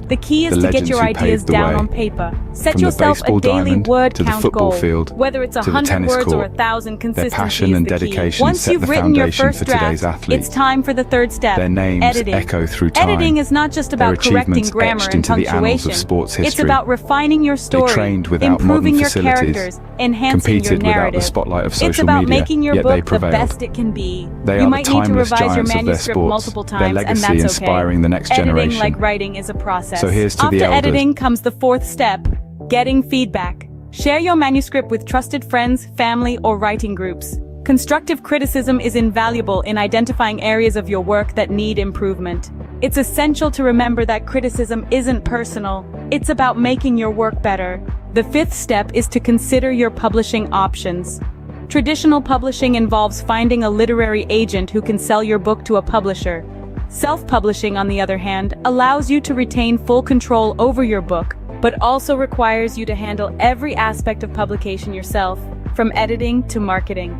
The key is The to get legends your who ideas paved the down way. on paper. Set From the yourself a baseball daily diamond word to the count football goal. field Whether it's to the 100 tennis words or court. 1,000, consistency passion is and the dedication key. Once set you've the written your foundation first for today's draft, athletes. it's time for the third step. Their names editing. echo through time. Editing is not just about Their correcting achievements grammar etched and into the annals punctuation. of sports It's history. about refining your story, trained without improving modern your facilities, characters, enhancing your competed without narrative. the spotlight of It's social about media, making your yet they book the prevailed. best it can be. They You are might the need to timeless revise your giants of their manuscript sports, multiple their times, and legacy that's okay. inspiring the next Editing, generation. like writing, is a process. So here's to After the elders. editing comes the fourth step: getting feedback. Share your manuscript with trusted friends, family, or writing groups. Constructive criticism is invaluable in identifying areas of your work that need improvement. It's essential to remember that criticism isn't personal. It's about making your work better. The fifth step is to consider your publishing options. Traditional publishing involves finding a literary agent who can sell your book to a publisher. Self-publishing, on the other hand, allows you to retain full control over your book, but also requires you to handle every aspect of publication yourself, from editing to marketing.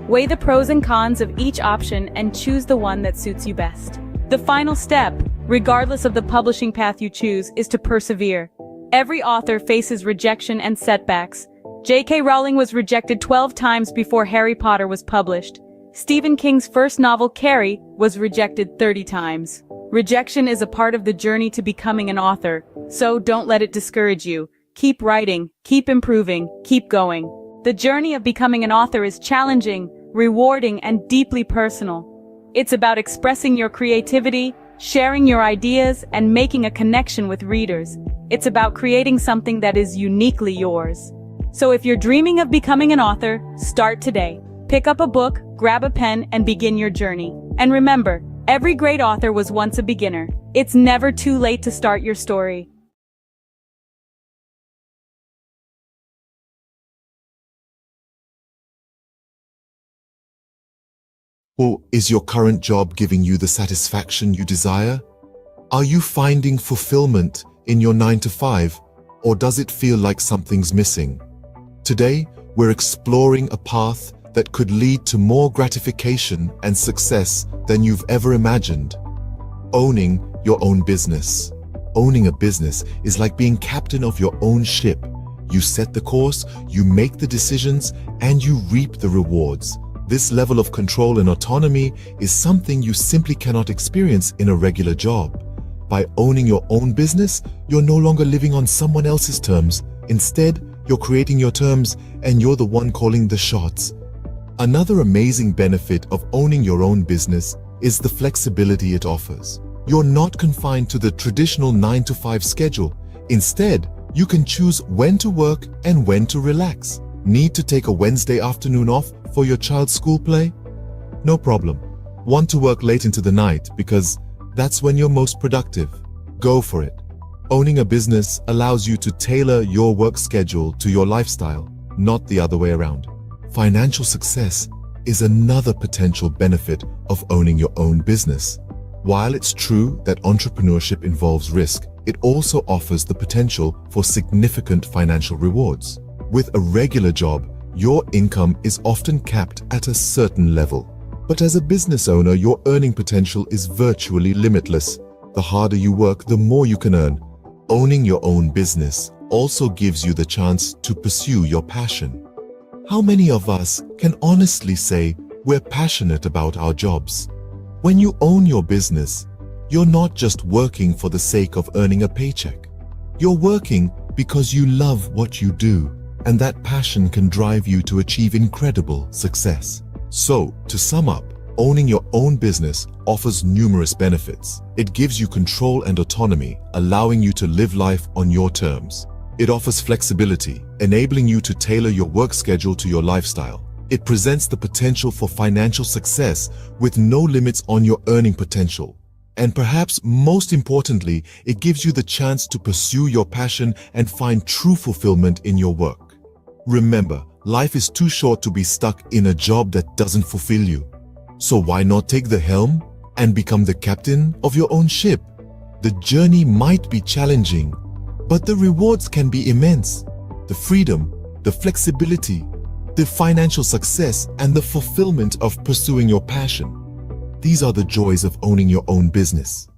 Weigh the pros and cons of each option and choose the one that suits you best. The final step, regardless of the publishing path you choose, is to persevere. Every author faces rejection and setbacks. J.K. Rowling was rejected 12 times before Harry Potter was published. Stephen King's first novel, Carrie, was rejected 30 times. Rejection is a part of the journey to becoming an author, so don't let it discourage you. Keep writing, keep improving, keep going. The journey of becoming an author is challenging, rewarding, and deeply personal. It's about expressing your creativity, sharing your ideas, and making a connection with readers. It's about creating something that is uniquely yours. So if you're dreaming of becoming an author, start today. Pick up a book, grab a pen, and begin your journey. And remember, every great author was once a beginner. It's never too late to start your story. Or is your current job giving you the satisfaction you desire? Are you finding fulfillment in your 9-to-5, or does it feel like something's missing? Today, we're exploring a path that could lead to more gratification and success than you've ever imagined. Owning your own business. Owning a business is like being captain of your own ship. You set the course, you make the decisions, and you reap the rewards. This level of control and autonomy is something you simply cannot experience in a regular job. By owning your own business, you're no longer living on someone else's terms. Instead, you're creating your terms, and you're the one calling the shots. Another amazing benefit of owning your own business is the flexibility it offers. You're not confined to the traditional 9-to-5 schedule. Instead, you can choose when to work and when to relax. Need to take a Wednesday afternoon off for your child's school play? No problem. Want to work late into the night because that's when you're most productive? Go for it. Owning a business allows you to tailor your work schedule to your lifestyle, not the other way around. Financial success is another potential benefit of owning your own business. While it's true that entrepreneurship involves risk, it also offers the potential for significant financial rewards. With a regular job, your income is often capped at a certain level. But as a business owner, your earning potential is virtually limitless. The harder you work, the more you can earn. Owning your own business also gives you the chance to pursue your passion. How many of us can honestly say we're passionate about our jobs? When you own your business, you're not just working for the sake of earning a paycheck. You're working because you love what you do, and that passion can drive you to achieve incredible success. So, to sum up, owning your own business offers numerous benefits. It gives you control and autonomy, allowing you to live life on your terms. It offers flexibility, enabling you to tailor your work schedule to your lifestyle. It presents the potential for financial success with no limits on your earning potential. And perhaps most importantly, it gives you the chance to pursue your passion and find true fulfillment in your work. Remember, life is too short to be stuck in a job that doesn't fulfill you. So why not take the helm and become the captain of your own ship? The journey might be challenging, but the rewards can be immense. The freedom, the flexibility, the financial success, and the fulfillment of pursuing your passion. These are the joys of owning your own business.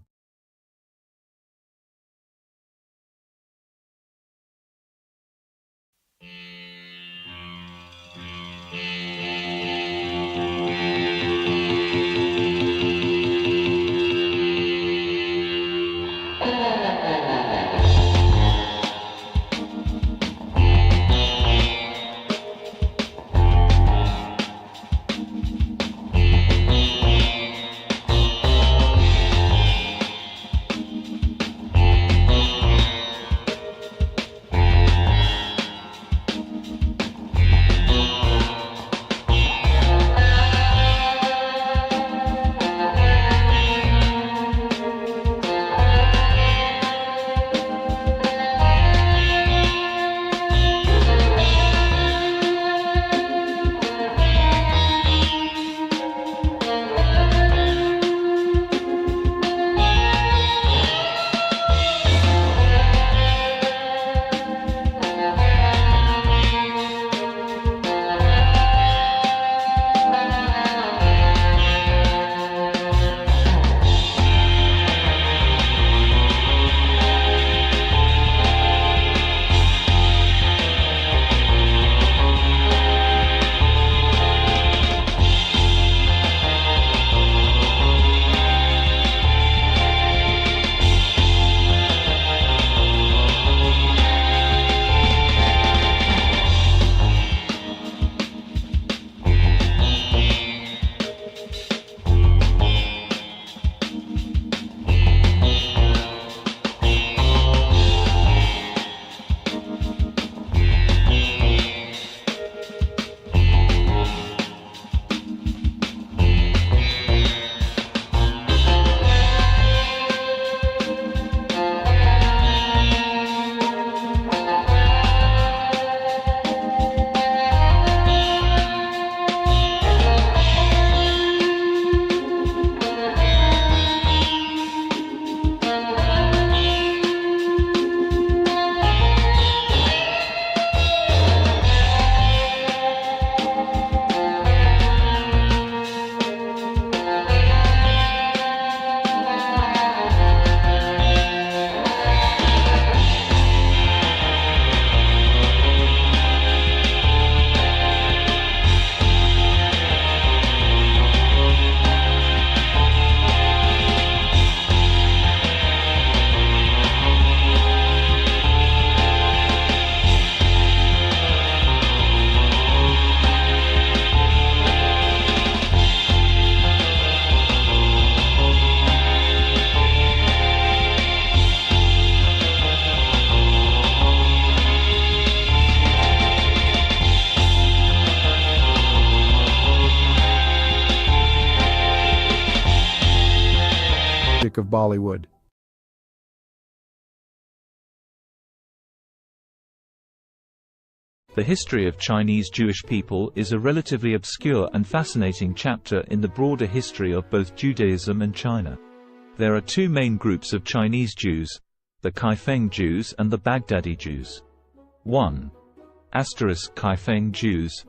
Bollywood. The history of Chinese Jewish people is a relatively obscure and fascinating chapter in the broader history of both Judaism and China. There are two main groups of Chinese Jews, the Kaifeng Jews and the Baghdadi Jews. 1. Kaifeng Jews.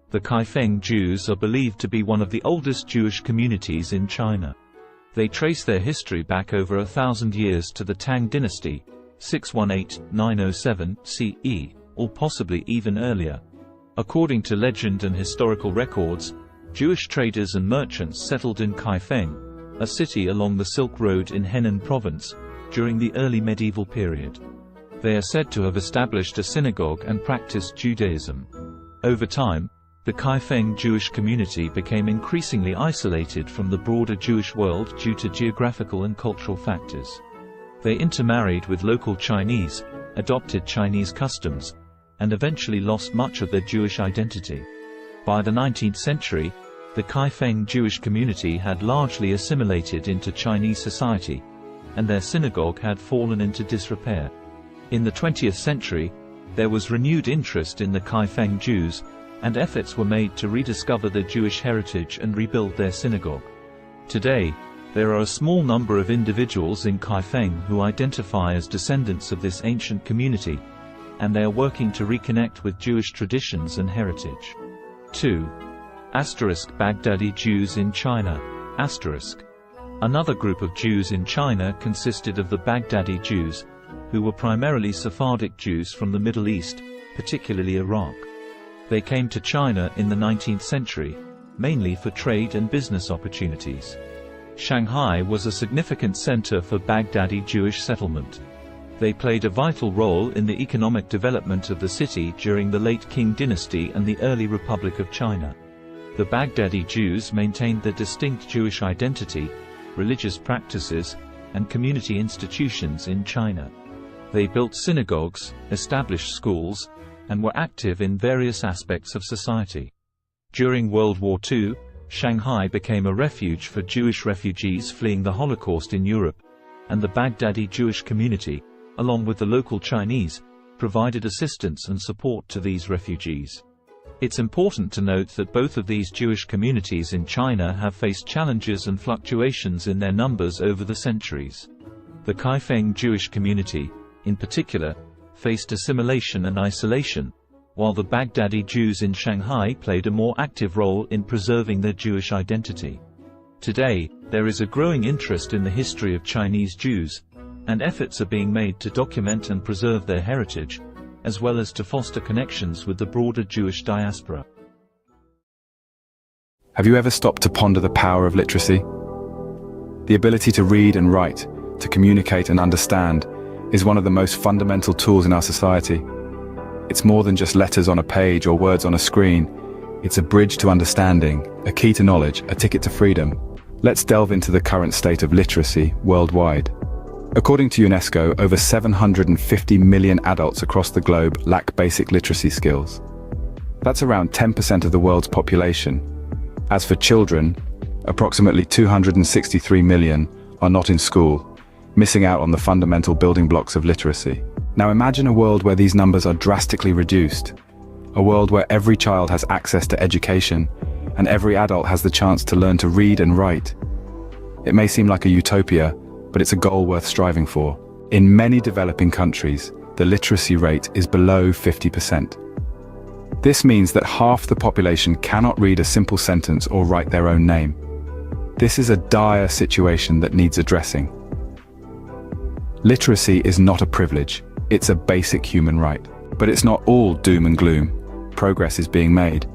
The Kaifeng Jews are believed to be one of the oldest Jewish communities in China. They trace their history back over 1,000 years to the Tang dynasty, 618–907 CE, or possibly even earlier. According to legend and historical records, Jewish traders and merchants settled in Kaifeng, a city along the Silk Road in Henan province, during the early medieval period. They are said to have established a synagogue and practiced Judaism. Over time, the Kaifeng Jewish community became increasingly isolated from the broader Jewish world due to geographical and cultural factors. They intermarried with local Chinese, adopted Chinese customs, and eventually lost much of their Jewish identity. By the 19th century, the Kaifeng Jewish community had largely assimilated into Chinese society, and their synagogue had fallen into disrepair. In the 20th century, there was renewed interest in the Kaifeng Jews, and efforts were made to rediscover their Jewish heritage and rebuild their synagogue. Today, there are a small number of individuals in Kaifeng who identify as descendants of this ancient community, and they are working to reconnect with Jewish traditions and heritage. 2. Baghdadi Jews in China. Another group of Jews in China consisted of the Baghdadi Jews, who were primarily Sephardic Jews from the Middle East, particularly Iraq. They came to China in the 19th century, mainly for trade and business opportunities. Shanghai was a significant center for Baghdadi Jewish settlement. They played a vital role in the economic development of the city during the late Qing dynasty and the early Republic of China. The Baghdadi Jews maintained their distinct Jewish identity, religious practices, and community institutions in China. They built synagogues, established schools, and were active in various aspects of society. During World War II, Shanghai became a refuge for Jewish refugees fleeing the Holocaust in Europe, and the Baghdadi Jewish community, along with the local Chinese, provided assistance and support to these refugees. It's important to note that both of these Jewish communities in China have faced challenges and fluctuations in their numbers over the centuries. The Kaifeng Jewish community, in particular, faced assimilation and isolation, while the Baghdadi Jews in Shanghai played a more active role in preserving their Jewish identity. Today, there is a growing interest in the history of Chinese Jews, and efforts are being made to document and preserve their heritage, as well as to foster connections with the broader Jewish diaspora. Have you ever stopped to ponder the power of literacy? The ability to read and write, to communicate and understand, is one of the most fundamental tools in our society. It's more than just letters on a page or words on a screen. It's a bridge to understanding, a key to knowledge, a ticket to freedom. Let's delve into the current state of literacy worldwide. According to UNESCO, over 750 million adults across the globe lack basic literacy skills. That's around 10% of the world's population. As for children, approximately 263 million are not in school, missing out on the fundamental building blocks of literacy. Now imagine a world where these numbers are drastically reduced. A world where every child has access to education, and every adult has the chance to learn to read and write. It may seem like a utopia, but it's a goal worth striving for. In many developing countries, the literacy rate is below 50%. This means that half the population cannot read a simple sentence or write their own name. This is a dire situation that needs addressing. Literacy is not a privilege, it's a basic human right. But it's not all doom and gloom. Progress is being made.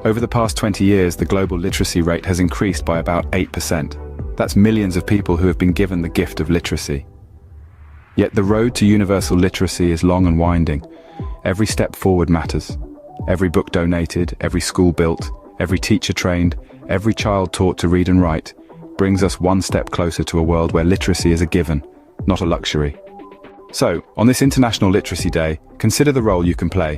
Over the past 20 years, the global literacy rate has increased by about 8%. That's millions of people who have been given the gift of literacy. Yet the road to universal literacy is long and winding. Every step forward matters. Every book donated, every school built, every teacher trained, every child taught to read and write, brings us one step closer to a world where literacy is a given, not a luxury. So, on this International Literacy Day, consider the role you can play.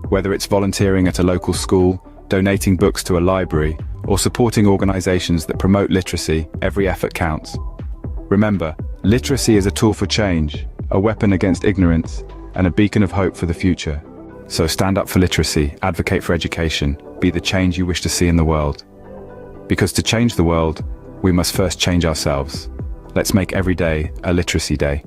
Whether it's volunteering at a local school, donating books to a library, or supporting organizations that promote literacy, every effort counts. Remember, literacy is a tool for change, a weapon against ignorance, and a beacon of hope for the future. So stand up for literacy, advocate for education, be the change you wish to see in the world. Because to change the world, we must first change ourselves. Let's make every day a literacy day.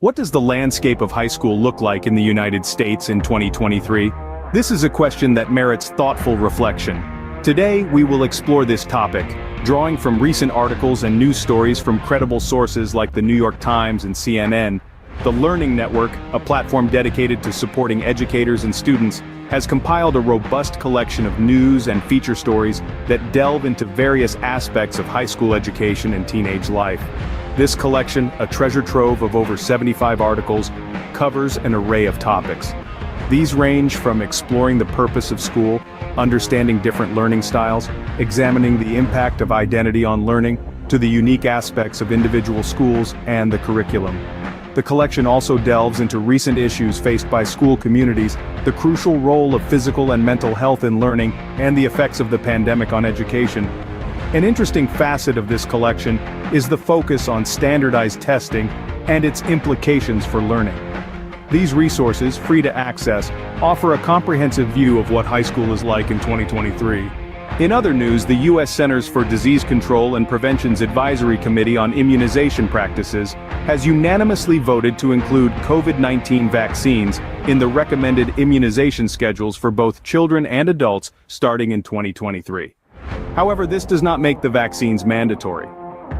What does the landscape of high school look like in the United States in 2023? This is a question that merits thoughtful reflection. Today, we will explore this topic, drawing from recent articles and news stories from credible sources like the New York Times and CNN. The Learning Network, a platform dedicated to supporting educators and students, has compiled a robust collection of news and feature stories that delve into various aspects of high school education and teenage life. This collection, a treasure trove of over 75 articles, covers an array of topics. These range from exploring the purpose of school, understanding different learning styles, examining the impact of identity on learning, to the unique aspects of individual schools and the curriculum. The collection also delves into recent issues faced by school communities, the crucial role of physical and mental health in learning, and the effects of the pandemic on education. An interesting facet of this collection is the focus on standardized testing and its implications for learning. These resources, free to access, offer a comprehensive view of what high school is like in 2023. In other news, the U.S. Centers for Disease Control and Prevention's Advisory Committee on Immunization Practices has unanimously voted to include COVID-19 vaccines in the recommended immunization schedules for both children and adults starting in 2023. However, this does not make the vaccines mandatory.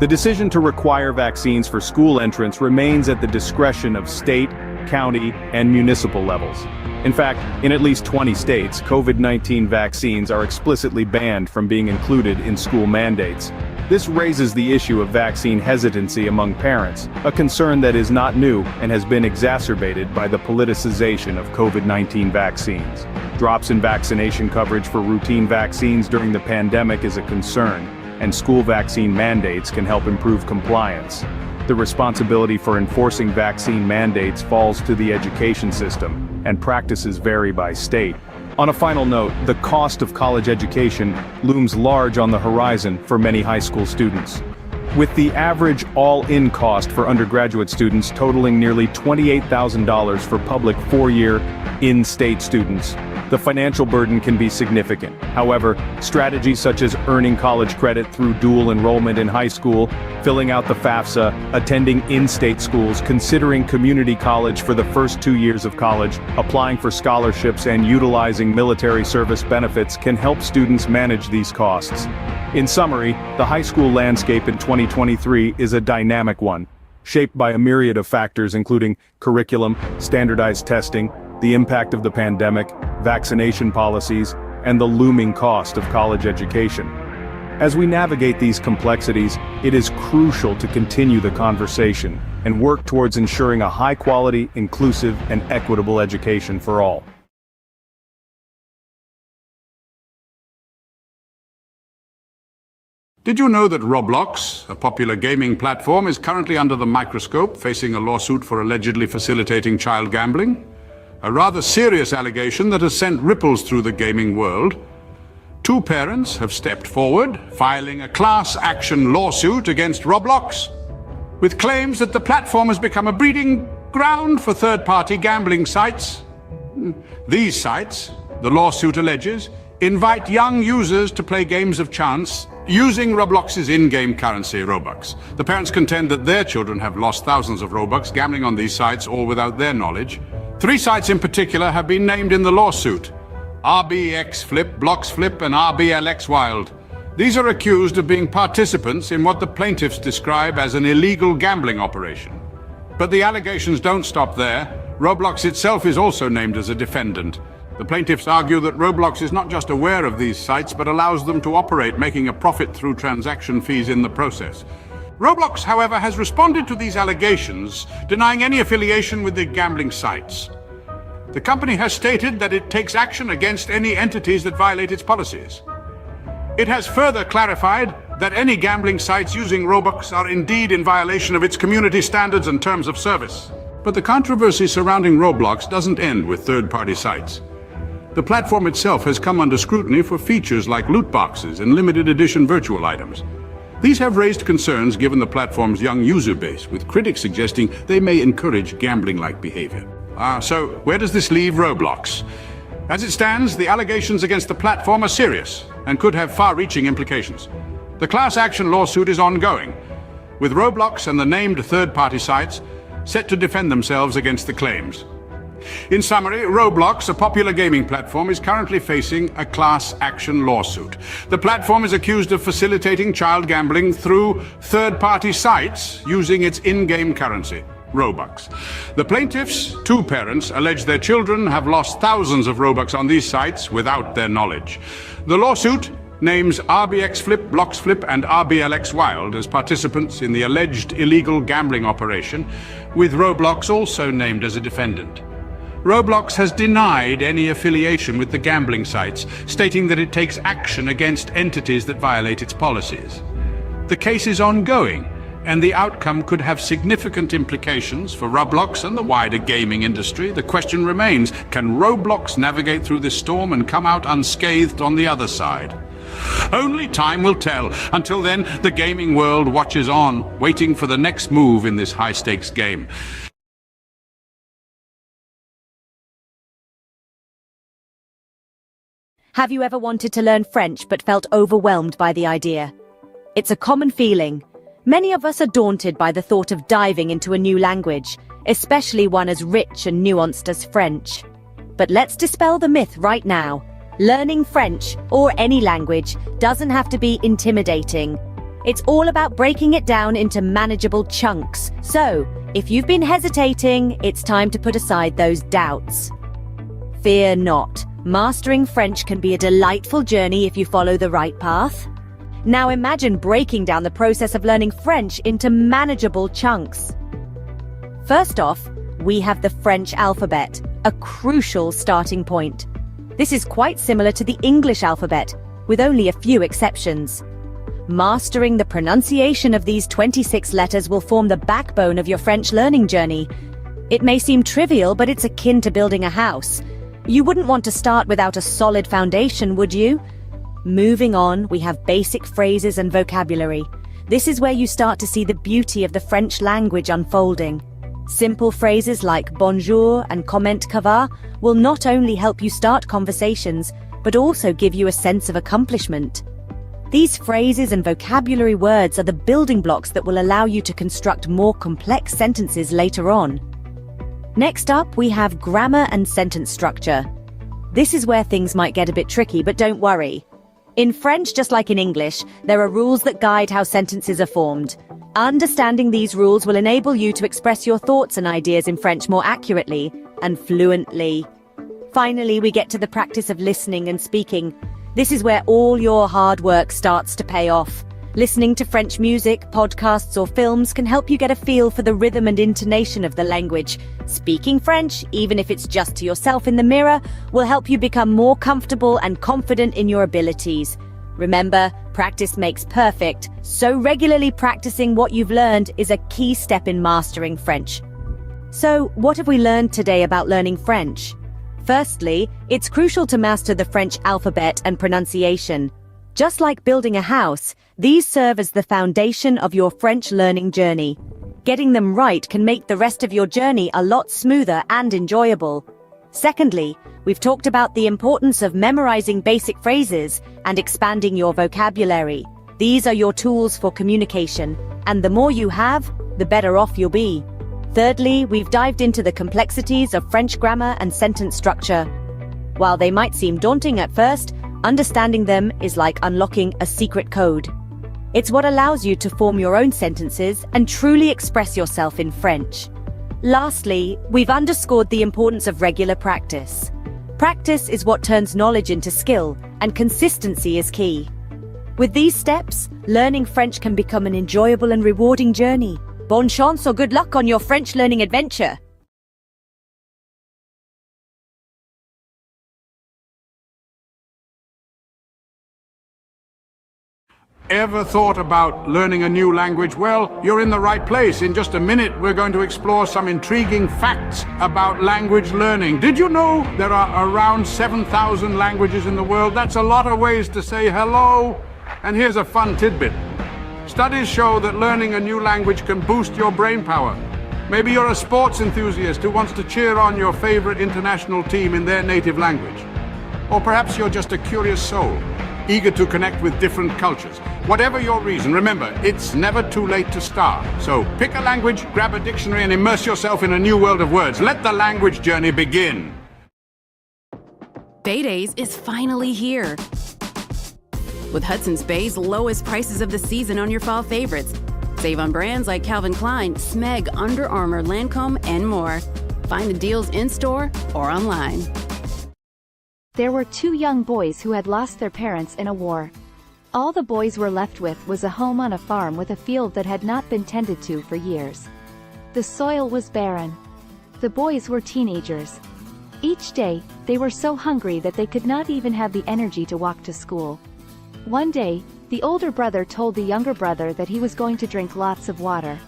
The decision to require vaccines for school entrance remains at the discretion of state, county, and municipal levels. In fact, in at least 20 states, COVID-19 vaccines are explicitly banned from being included in school mandates. This raises the issue of vaccine hesitancy among parents, a concern that is not new and has been exacerbated by the politicization of COVID-19 vaccines. Drops in vaccination coverage for routine vaccines during the pandemic is a concern, and school vaccine mandates can help improve compliance. The responsibility for enforcing vaccine mandates falls to the education system, and practices vary by state. On a final note, the cost of college education looms large on the horizon for many high school students. With the average all-in cost for undergraduate students totaling nearly $28,000 for public four-year, in-state students, the financial burden can be significant. However, strategies such as earning college credit through dual enrollment in high school, filling out the FAFSA, attending in-state schools, considering community college for the first 2 years of college, applying for scholarships, and utilizing military service benefits can help students manage these costs. In summary, the high school landscape in 2023 is a dynamic one, shaped by a myriad of factors including curriculum, standardized testing, the impact of the pandemic, vaccination policies, and the looming cost of college education. As we navigate these complexities, it is crucial to continue the conversation and work towards ensuring a high-quality, inclusive, and equitable education for all. Did you know that Roblox, a popular gaming platform, is currently under the microscope, facing a lawsuit for allegedly facilitating child gambling? A rather serious allegation that has sent ripples through the gaming world. Two parents have stepped forward, filing a class action lawsuit against Roblox, with claims that the platform has become a breeding ground for third-party gambling sites. These sites, the lawsuit alleges, invite young users to play games of chance using Roblox's in-game currency, Robux. The parents contend that their children have lost thousands of Robux gambling on these sites, all without their knowledge. 3 sites in particular have been named in the lawsuit: RBX Flip, Blocks Flip, and RBLX Wild. These are accused of being participants in what the plaintiffs describe as an illegal gambling operation. But the allegations don't stop there. Roblox itself is also named as a defendant. The plaintiffs argue that Roblox is not just aware of these sites, but allows them to operate, making a profit through transaction fees in the process. Roblox, however, has responded to these allegations, denying any affiliation with the gambling sites. The company has stated that it takes action against any entities that violate its policies. It has further clarified that any gambling sites using Robux are indeed in violation of its community standards and terms of service. But the controversy surrounding Roblox doesn't end with third-party sites. The platform itself has come under scrutiny for features like loot boxes and limited edition virtual items. These have raised concerns given the platform's young user base, with critics suggesting they may encourage gambling-like behavior. So where does this leave Roblox? As it stands, the allegations against the platform are serious and could have far-reaching implications. The class action lawsuit is ongoing, with Roblox and the named third-party sites set to defend themselves against the claims. In summary, Roblox, a popular gaming platform, is currently facing a class action lawsuit. The platform is accused of facilitating child gambling through third-party sites using its in-game currency, Robux. The plaintiffs, two parents, allege their children have lost thousands of Robux on these sites without their knowledge. The lawsuit names RBX Flip, Blocks Flip, and RBLX Wild as participants in the alleged illegal gambling operation, with Roblox also named as a defendant. Roblox has denied any affiliation with the gambling sites, stating that it takes action against entities that violate its policies. The case is ongoing, and the outcome could have significant implications for Roblox and the wider gaming industry. The question remains, can Roblox navigate through this storm and come out unscathed on the other side? Only time will tell. Until then, the gaming world watches on, waiting for the next move in this high-stakes game. Have you ever wanted to learn French but felt overwhelmed by the idea? It's a common feeling. Many of us are daunted by the thought of diving into a new language, especially one as rich and nuanced as French. But let's dispel the myth right now. Learning French, or any language, doesn't have to be intimidating. It's all about breaking it down into manageable chunks. So, if you've been hesitating, it's time to put aside those doubts. Fear not. Mastering French can be a delightful journey if you follow the right path. Now imagine breaking down the process of learning French into manageable chunks. First off, we have the French alphabet, a crucial starting point. This is quite similar to the English alphabet, with only a few exceptions. Mastering the pronunciation of these 26 letters will form the backbone of your French learning journey. It may seem trivial, but it's akin to building a house. You wouldn't want to start without a solid foundation, would you? Moving on, we have basic phrases and vocabulary. This is where you start to see the beauty of the French language unfolding. Simple phrases like bonjour and comment ça va will not only help you start conversations, but also give you a sense of accomplishment. These phrases and vocabulary words are the building blocks that will allow you to construct more complex sentences later on. Next up, we have grammar and sentence structure. This is where things might get a bit tricky, but don't worry. In French, just like in English, there are rules that guide how sentences are formed. Understanding these rules will enable you to express your thoughts and ideas in French more accurately and fluently. Finally, we get to the practice of listening and speaking. This is where all your hard work starts to pay off. Listening to French music, podcasts, or films can help you get a feel for the rhythm and intonation of the language. Speaking French, even if it's just to yourself in the mirror, will help you become more comfortable and confident in your abilities. Remember, practice makes perfect, so regularly practicing what you've learned is a key step in mastering French. So, what have we learned today about learning French? Firstly, it's crucial to master the French alphabet and pronunciation. Just like building a house, these serve as the foundation of your French learning journey. Getting them right can make the rest of your journey a lot smoother and enjoyable. Secondly, we've talked about the importance of memorizing basic phrases and expanding your vocabulary. These are your tools for communication, and the more you have, the better off you'll be. Thirdly, we've dived into the complexities of French grammar and sentence structure. While they might seem daunting at first, understanding them is like unlocking a secret code. It's what allows you to form your own sentences and truly express yourself in French. Lastly, we've underscored the importance of regular practice. Practice is what turns knowledge into skill, and consistency is key. With these steps, learning French can become an enjoyable and rewarding journey. Bonne chance or good luck on your French learning adventure! Ever thought about learning a new language? Well, you're in the right place. In just a minute, we're going to explore some intriguing facts about language learning. Did you know there are around 7,000 languages in the world? That's a lot of ways to say hello. And here's a fun tidbit. Studies show that learning a new language can boost your brain power. Maybe you're a sports enthusiast who wants to cheer on your favorite international team in their native language. Or perhaps you're just a curious soul, eager to connect with different cultures. Whatever your reason, remember, it's never too late to start. So pick a language, grab a dictionary, and immerse yourself in a new world of words. Let the language journey begin. Bay Days is finally here. With Hudson's Bay's lowest prices of the season on your fall favorites. Save on brands like Calvin Klein, Smeg, Under Armour, Lancome, and more. Find the deals in-store or online. There were two young boys who had lost their parents in a war. All the boys were left with was a home on a farm with a field that had not been tended to for years. The soil was barren. The boys were teenagers. Each day, they were so hungry that they could not even have the energy to walk to school. One day, the older brother told the younger brother that he was going to drink lots of water.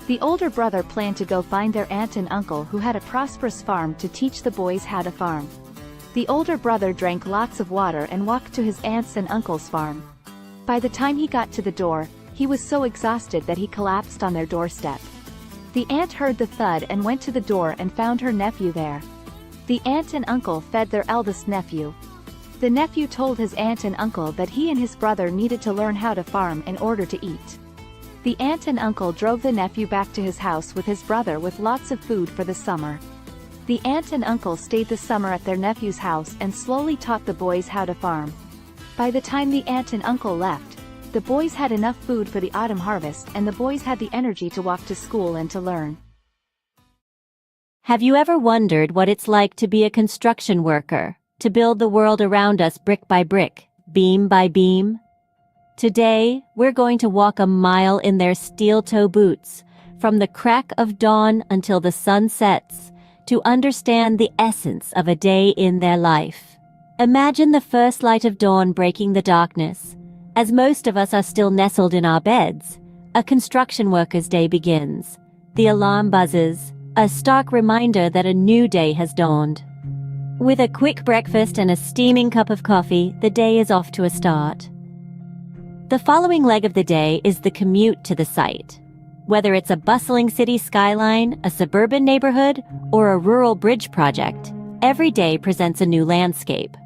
The older brother planned to go find their aunt and uncle who had a prosperous farm to teach the boys how to farm. The older brother drank lots of water and walked to his aunt's and uncle's farm. By the time he got to the door, he was so exhausted that he collapsed on their doorstep. The aunt heard the thud and went to the door and found her nephew there. The aunt and uncle fed their eldest nephew. The nephew told his aunt and uncle that he and his brother needed to learn how to farm in order to eat. The aunt and uncle drove the nephew back to his house with his brother with lots of food for the summer. The aunt and uncle stayed the summer at their nephew's house and slowly taught the boys how to farm. By the time the aunt and uncle left, the boys had enough food for the autumn harvest and the boys had the energy to walk to school and to learn. Have you ever wondered what it's like to be a construction worker, to build the world around us brick by brick, beam by beam? Today, we're going to walk a mile in their steel-toe boots, from the crack of dawn until the sun sets, to understand the essence of a day in their life. Imagine the first light of dawn breaking the darkness. As most of us are still nestled in our beds, a construction worker's day begins. The alarm buzzes, a stark reminder that a new day has dawned. With a quick breakfast and a steaming cup of coffee, the day is off to a start. The following leg of the day is the commute to the site. Whether it's a bustling city skyline, a suburban neighborhood, or a rural bridge project, every day presents a new landscape.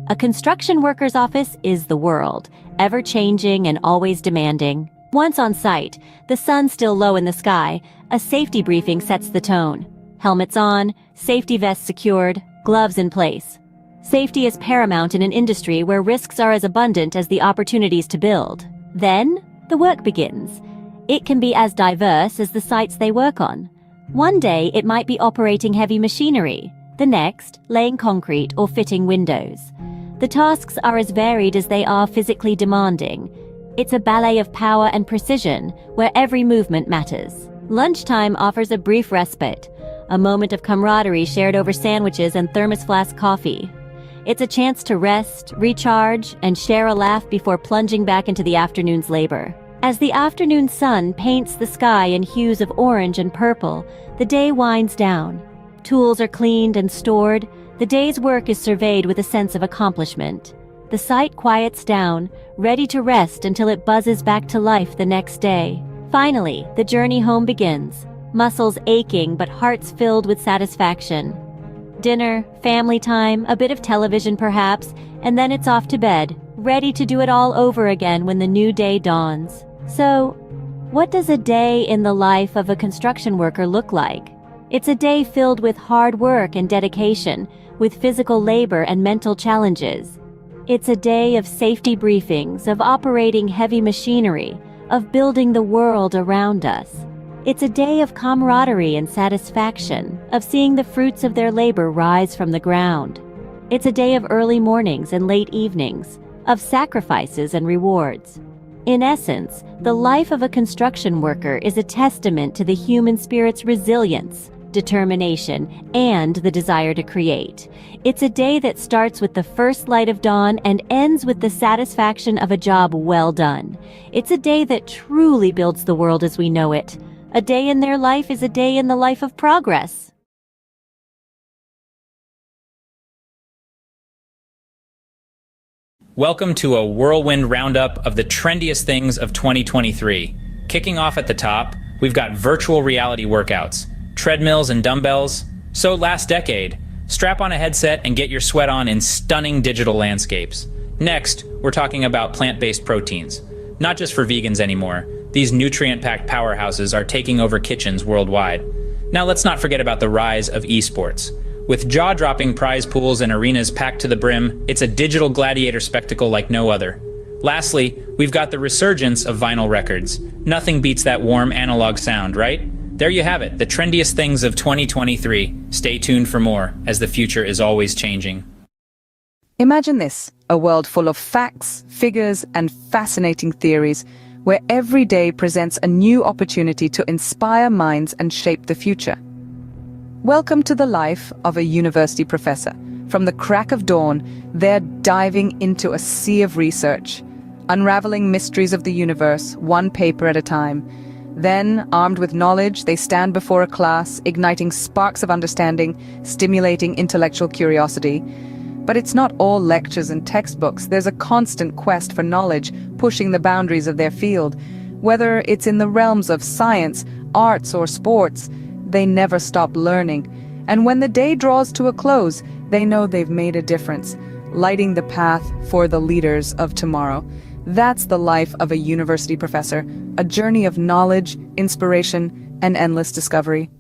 A construction worker's office is the world, ever-changing and always demanding. Once on site, the sun still low in the sky, a safety briefing sets the tone. Helmets on, safety vests secured, gloves in place. Safety is paramount in an industry where risks are as abundant as the opportunities to build. Then, the work begins. It can be as diverse as the sites they work on. One day, it might be operating heavy machinery. The next, laying concrete or fitting windows. The tasks are as varied as they are physically demanding. It's a ballet of power and precision, where every movement matters. Lunchtime offers a brief respite, a moment of camaraderie shared over sandwiches and thermos flask coffee. It's a chance to rest, recharge, and share a laugh before plunging back into the afternoon's labor. As the afternoon sun paints the sky in hues of orange and purple, the day winds down. Tools are cleaned and stored. The day's work is surveyed with a sense of accomplishment. The site quiets down, ready to rest until it buzzes back to life the next day. Finally, the journey home begins. Muscles aching but hearts filled with satisfaction. Dinner, family time, a bit of television perhaps, and then it's off to bed, ready to do it all over again when the new day dawns. So, what does a day in the life of a construction worker look like? It's a day filled with hard work and dedication, with physical labor and mental challenges. It's a day of safety briefings, of operating heavy machinery, of building the world around us. It's a day of camaraderie and satisfaction, of seeing the fruits of their labor rise from the ground. It's a day of early mornings and late evenings, of sacrifices and rewards. In essence, the life of a construction worker is a testament to the human spirit's resilience, determination, and the desire to create. It's a day that starts with the first light of dawn and ends with the satisfaction of a job well done. It's a day that truly builds the world as we know it. A day in their life is a day in the life of progress. Welcome to a whirlwind roundup of the trendiest things of 2023. Kicking off at the top, we've got virtual reality workouts, treadmills and dumbbells. So last decade, strap on a headset and get your sweat on in stunning digital landscapes. Next, we're talking about plant-based proteins. Not just for vegans anymore, these nutrient-packed powerhouses are taking over kitchens worldwide. Now let's not forget about the rise of esports. With jaw-dropping prize pools and arenas packed to the brim, it's a digital gladiator spectacle like no other. Lastly, we've got the resurgence of vinyl records. Nothing beats that warm analog sound, right? There you have it, the trendiest things of 2023. Stay tuned for more, as the future is always changing. Imagine this, a world full of facts, figures, and fascinating theories, where every day presents a new opportunity to inspire minds and shape the future. Welcome to the life of a university professor. From the crack of dawn, they're diving into a sea of research, unraveling mysteries of the universe, one paper at a time. Then, armed with knowledge, they stand before a class, igniting sparks of understanding, stimulating intellectual curiosity. But it's not all lectures and textbooks. There's a constant quest for knowledge, pushing the boundaries of their field. Whether it's in the realms of science, arts, or sports, they never stop learning. And when the day draws to a close, they know they've made a difference, lighting the path for the leaders of tomorrow. That's the life of a university professor, a journey of knowledge, inspiration, and endless discovery.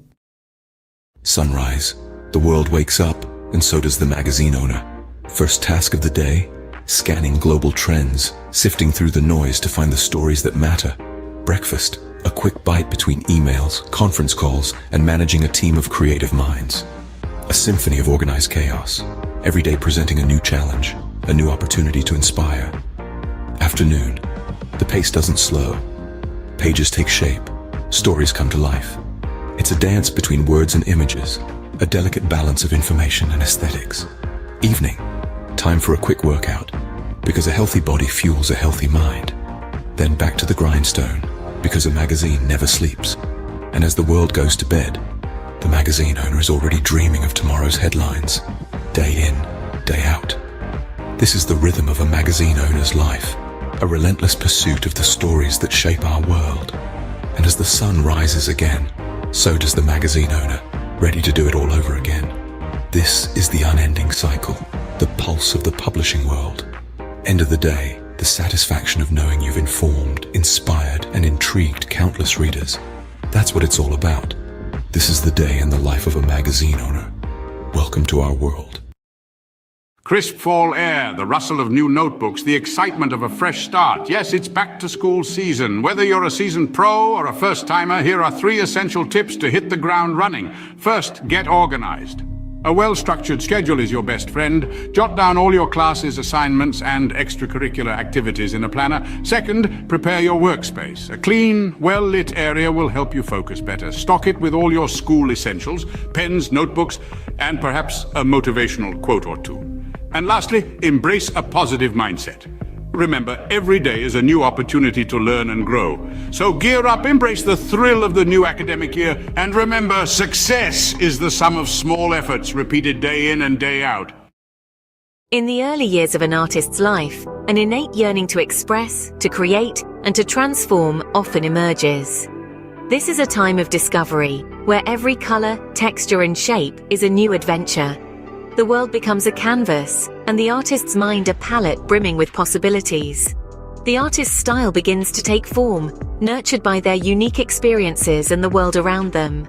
Sunrise. The world wakes up, and so does the magazine owner. First task of the day, scanning global trends, sifting through the noise to find the stories that matter. Breakfast. A quick bite between emails, conference calls, and managing a team of creative minds. A symphony of organized chaos, every day presenting a new challenge, a new opportunity to inspire. Afternoon. The pace doesn't slow. Pages take shape. Stories come to life. It's a dance between words and images, a delicate balance of information and aesthetics. Evening. Time for a quick workout, because a healthy body fuels a healthy mind. Then back to the grindstone, because a magazine never sleeps. And as the world goes to bed, the magazine owner is already dreaming of tomorrow's headlines, day in, day out. This is the rhythm of a magazine owner's life, a relentless pursuit of the stories that shape our world. And as the sun rises again, so does the magazine owner, ready to do it all over again. This is the unending cycle, the pulse of the publishing world. End of the day, the satisfaction of knowing you've informed, inspired, and intrigued countless readers. That's what it's all about. This is the day in the life of a magazine owner. Welcome to our world. Crisp fall air, the rustle of new notebooks, the excitement of a fresh start. Yes, it's back to school season. Whether you're a seasoned pro or a first-timer, here are 3 essential tips to hit the ground running. First, get organized. A well-structured schedule is your best friend. Jot down all your classes, assignments, and extracurricular activities in a planner. Second, prepare your workspace. A clean, well-lit area will help you focus better. Stock it with all your school essentials, pens, notebooks, and perhaps a motivational quote or two. And lastly, embrace a positive mindset. Remember, every day is a new opportunity to learn and grow. So gear up, embrace the thrill of the new academic year, and remember, success is the sum of small efforts repeated day in and day out. In the early years of an artist's life, an innate yearning to express, to create, and to transform often emerges. This is a time of discovery, where every color, texture, and shape is a new adventure. The world becomes a canvas, and the artist's mind a palette brimming with possibilities. The artist's style begins to take form, nurtured by their unique experiences and the world around them.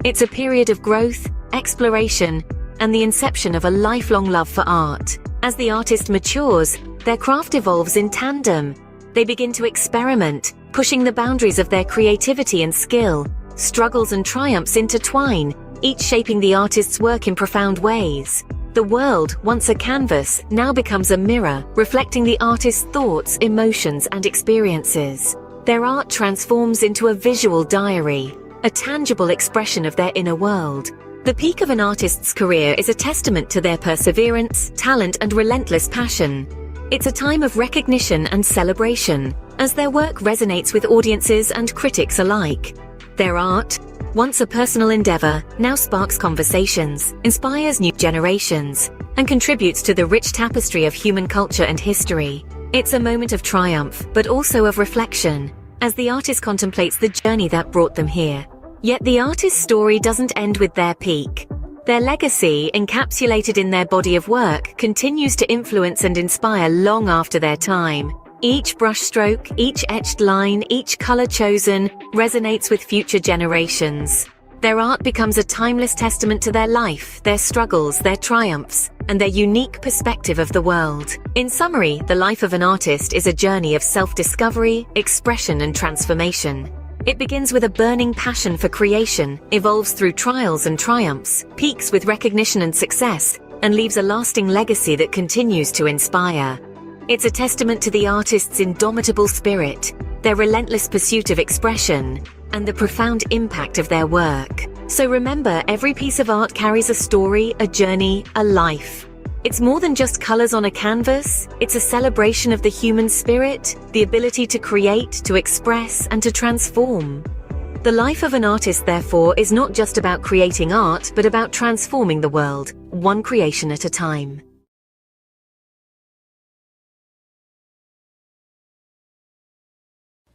It's a period of growth, exploration, and the inception of a lifelong love for art. As the artist matures, their craft evolves in tandem. They begin to experiment, pushing the boundaries of their creativity and skill. Struggles and triumphs intertwine, each shaping the artist's work in profound ways. The world, once a canvas, now becomes a mirror, reflecting the artist's thoughts, emotions, and experiences. Their art transforms into a visual diary, a tangible expression of their inner world. The peak of an artist's career is a testament to their perseverance, talent, and relentless passion. It's a time of recognition and celebration, as their work resonates with audiences and critics alike. Their art, once a personal endeavor, now sparks conversations, inspires new generations, and contributes to the rich tapestry of human culture and history. It's a moment of triumph, but also of reflection, as the artist contemplates the journey that brought them here. Yet the artist's story doesn't end with their peak. Their legacy, encapsulated in their body of work, continues to influence and inspire long after their time. Each brushstroke, each etched line, each color chosen resonates with future generations. Their art becomes a timeless testament to their life, their struggles, their triumphs, and their unique perspective of the world. In summary, the life of an artist is a journey of self-discovery, expression, and transformation. It begins with a burning passion for creation, evolves through trials and triumphs, peaks with recognition and success, and leaves a lasting legacy that continues to inspire. It's a testament to the artist's indomitable spirit, their relentless pursuit of expression, and the profound impact of their work. So remember, every piece of art carries a story, a journey, a life. It's more than just colors on a canvas. It's a celebration of the human spirit, the ability to create, to express, and to transform. The life of an artist, therefore, is not just about creating art, but about transforming the world, one creation at a time.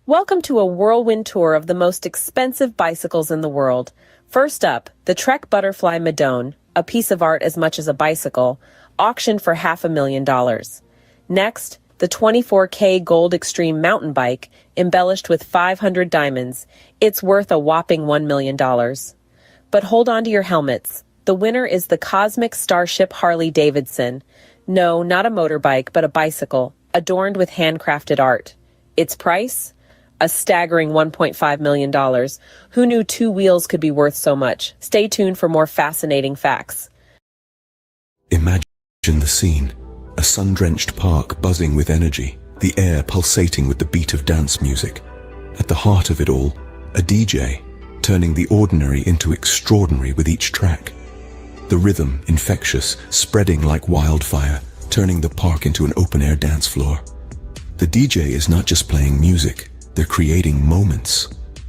Welcome to a whirlwind tour of the most expensive bicycles in the world. First up, the Trek Butterfly Madone, a piece of art as much as a bicycle, auctioned for $500,000. Next, the 24K Gold Extreme mountain bike, embellished with 500 diamonds. It's worth a whopping $1 million. But hold on to your helmets. The winner is the Cosmic Starship Harley-Davidson. No, not a motorbike, but a bicycle, adorned with handcrafted art. Its price? A staggering $1.5 million. Who knew two wheels could be worth so much? Stay tuned for more fascinating facts. Imagine the scene. A sun-drenched park buzzing with energy, the air pulsating with the beat of dance music. At the heart of it all, a DJ, turning the ordinary into extraordinary with each track. The rhythm, infectious, spreading like wildfire, turning the park into an open-air dance floor. The DJ is not just playing music, they're creating moments.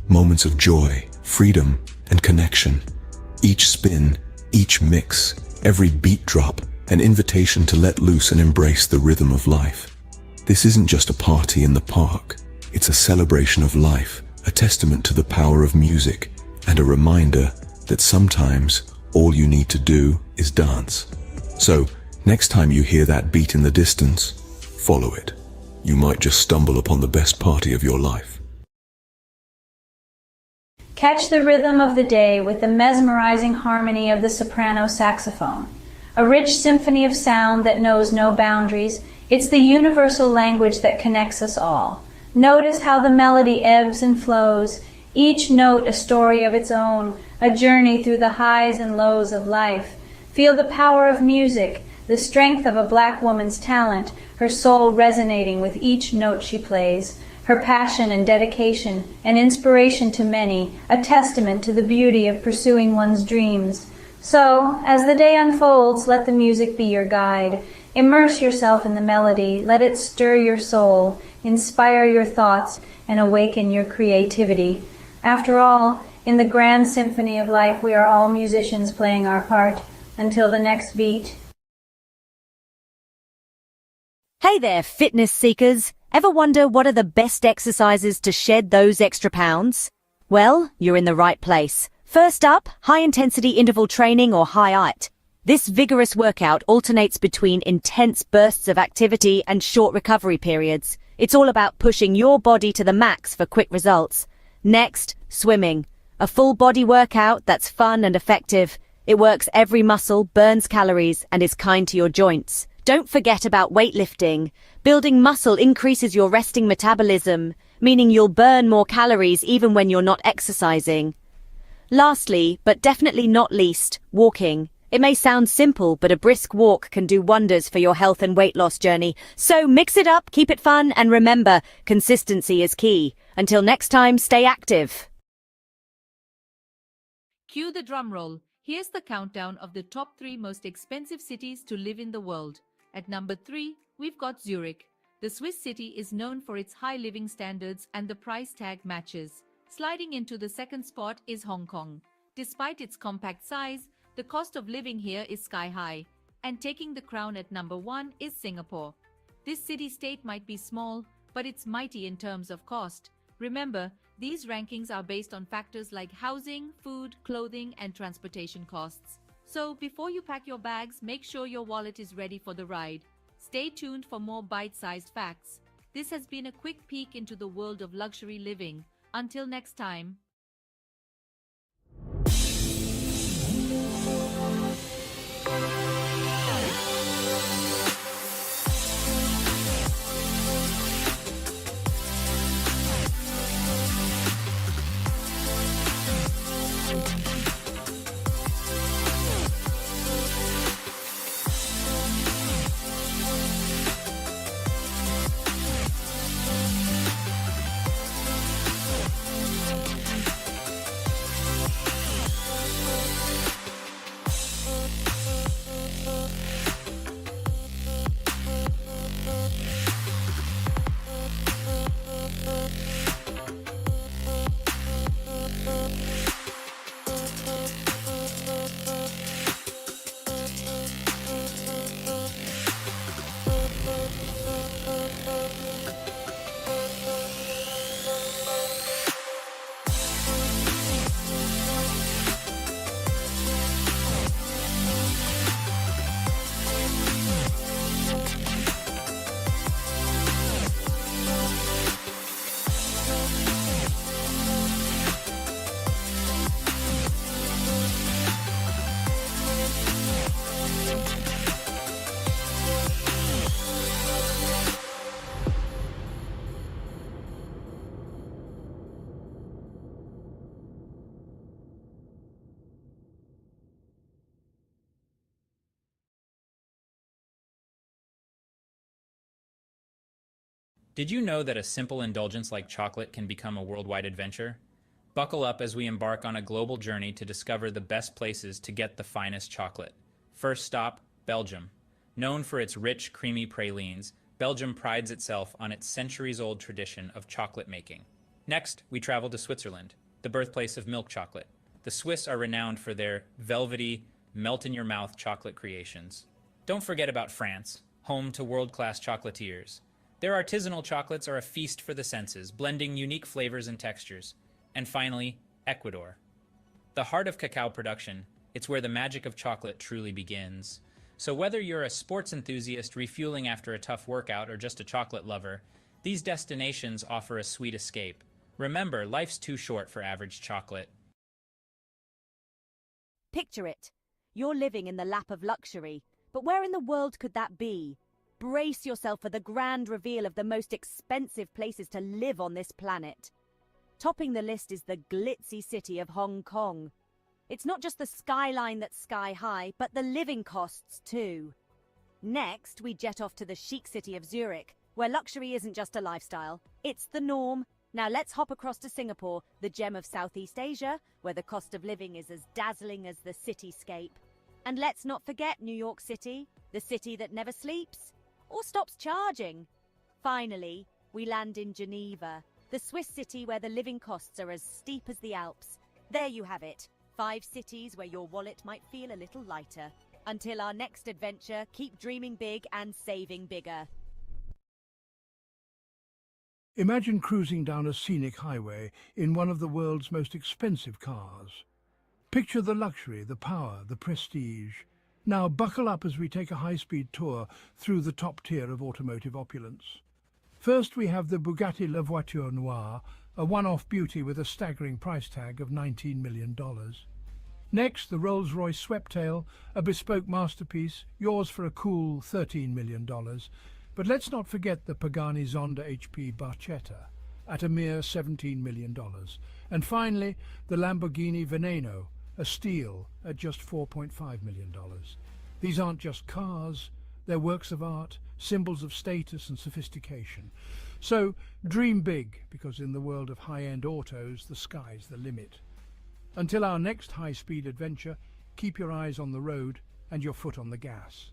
Moments of joy, freedom, and connection. Each spin, each mix, every beat drop, an invitation to let loose and embrace the rhythm of life. This isn't just a party in the park. It's a celebration of life, a testament to the power of music, and a reminder that sometimes all you need to do is dance. So, next time you hear that beat in the distance, follow it. You might just stumble upon the best party of your life. Catch the rhythm of the day with the mesmerizing harmony of the soprano saxophone. A rich symphony of sound that knows no boundaries. It's the universal language that connects us all. Notice how the melody ebbs and flows, each note a story of its own, a journey through the highs and lows of life. Feel the power of music, the strength of a black woman's talent, her soul resonating with each note she plays, her passion and dedication, an inspiration to many, a testament to the beauty of pursuing one's dreams. So, as the day unfolds, let the music be your guide. Immerse yourself in the melody, let it stir your soul, inspire your thoughts, and awaken your creativity. After all, in the grand symphony of life, we are all musicians playing our part. Until the next beat. Hey there, fitness seekers. Ever wonder what are the best exercises to shed those extra pounds? Well, you're in the right place. First up, high-intensity interval training or HIIT. This vigorous workout alternates between intense bursts of activity and short recovery periods. It's all about pushing your body to the max for quick results. Next, swimming. A full-body workout that's fun and effective. It works every muscle, burns calories, and is kind to your joints. Don't forget about weightlifting. Building muscle increases your resting metabolism, meaning you'll burn more calories even when you're not exercising. Lastly, but definitely not least, walking. It may sound simple, but a brisk walk can do wonders for your health and weight loss journey. So mix it up, keep it fun, and remember, consistency is key. Until next time, stay active. Cue the drum roll. Here's the countdown of the top 3 most expensive cities to live in the world. At number 3, we've got Zurich. The Swiss city is known for its high living standards and the price tag matches. Sliding into the second spot is Hong Kong. Despite its compact size, the cost of living here is sky high. And taking the crown at number 1 is Singapore. This city-state might be small, but it's mighty in terms of cost. Remember, these rankings are based on factors like housing, food, clothing, and transportation costs. So before you pack your bags, make sure your wallet is ready for the ride. Stay tuned for more bite-sized facts. This has been a quick peek into the world of luxury living. Until next time. Did you know that a simple indulgence like chocolate can become a worldwide adventure? Buckle up as we embark on a global journey to discover the best places to get the finest chocolate. First stop, Belgium. Known for its rich, creamy pralines, Belgium prides itself on its centuries-old tradition of chocolate making. Next, we travel to Switzerland, the birthplace of milk chocolate. The Swiss are renowned for their velvety, melt-in-your-mouth chocolate creations. Don't forget about France, home to world-class chocolatiers. Their artisanal chocolates are a feast for the senses, blending unique flavors and textures. And finally, Ecuador. The heart of cacao production, it's where the magic of chocolate truly begins. So whether you're a sports enthusiast refueling after a tough workout or just a chocolate lover, these destinations offer a sweet escape. Remember, life's too short for average chocolate. Picture it. You're living in the lap of luxury, but where in the world could that be? Brace yourself for the grand reveal of the most expensive places to live on this planet. Topping the list is the glitzy city of Hong Kong. It's not just the skyline that's sky high, but the living costs too. Next, we jet off to the chic city of Zurich, where luxury isn't just a lifestyle, it's the norm. Now let's hop across to Singapore, the gem of Southeast Asia, where the cost of living is as dazzling as the cityscape. And let's not forget New York City, the city that never sleeps or stops charging. Finally, we land in Geneva, the Swiss city where the living costs are as steep as the Alps. There you have it, 5 cities where your wallet might feel a little lighter. Until our next adventure, keep dreaming big and saving bigger. Imagine cruising down a scenic highway in one of the world's most expensive cars. Picture the luxury, the power, the prestige. Now buckle up as we take a high-speed tour through the top tier of automotive opulence. First we have the Bugatti La Voiture Noire, a one-off beauty with a staggering price tag of $19 million. Next, the Rolls-Royce Sweptail, a bespoke masterpiece, yours for a cool $13 million. But let's not forget the Pagani Zonda HP Barchetta, at a mere $17 million. And finally, the Lamborghini Veneno, a steal at just $4.5 million. These aren't just cars, they're works of art, symbols of status and sophistication. So dream big, because in the world of high-end autos, the sky's the limit. Until our next high-speed adventure, keep your eyes on the road and your foot on the gas.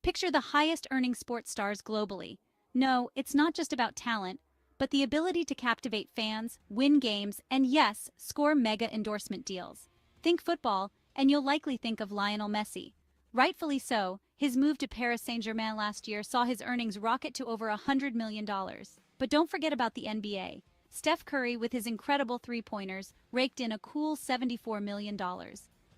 Picture the highest earning sports stars globally. No, it's not just about talent, but the ability to captivate fans, win games, and yes, score mega endorsement deals. Think football, and you'll likely think of Lionel Messi. Rightfully so, his move to Paris Saint-Germain last year saw his earnings rocket to over $100 million. But don't forget about the NBA. Steph Curry, with his incredible three-pointers, raked in a cool $74 million.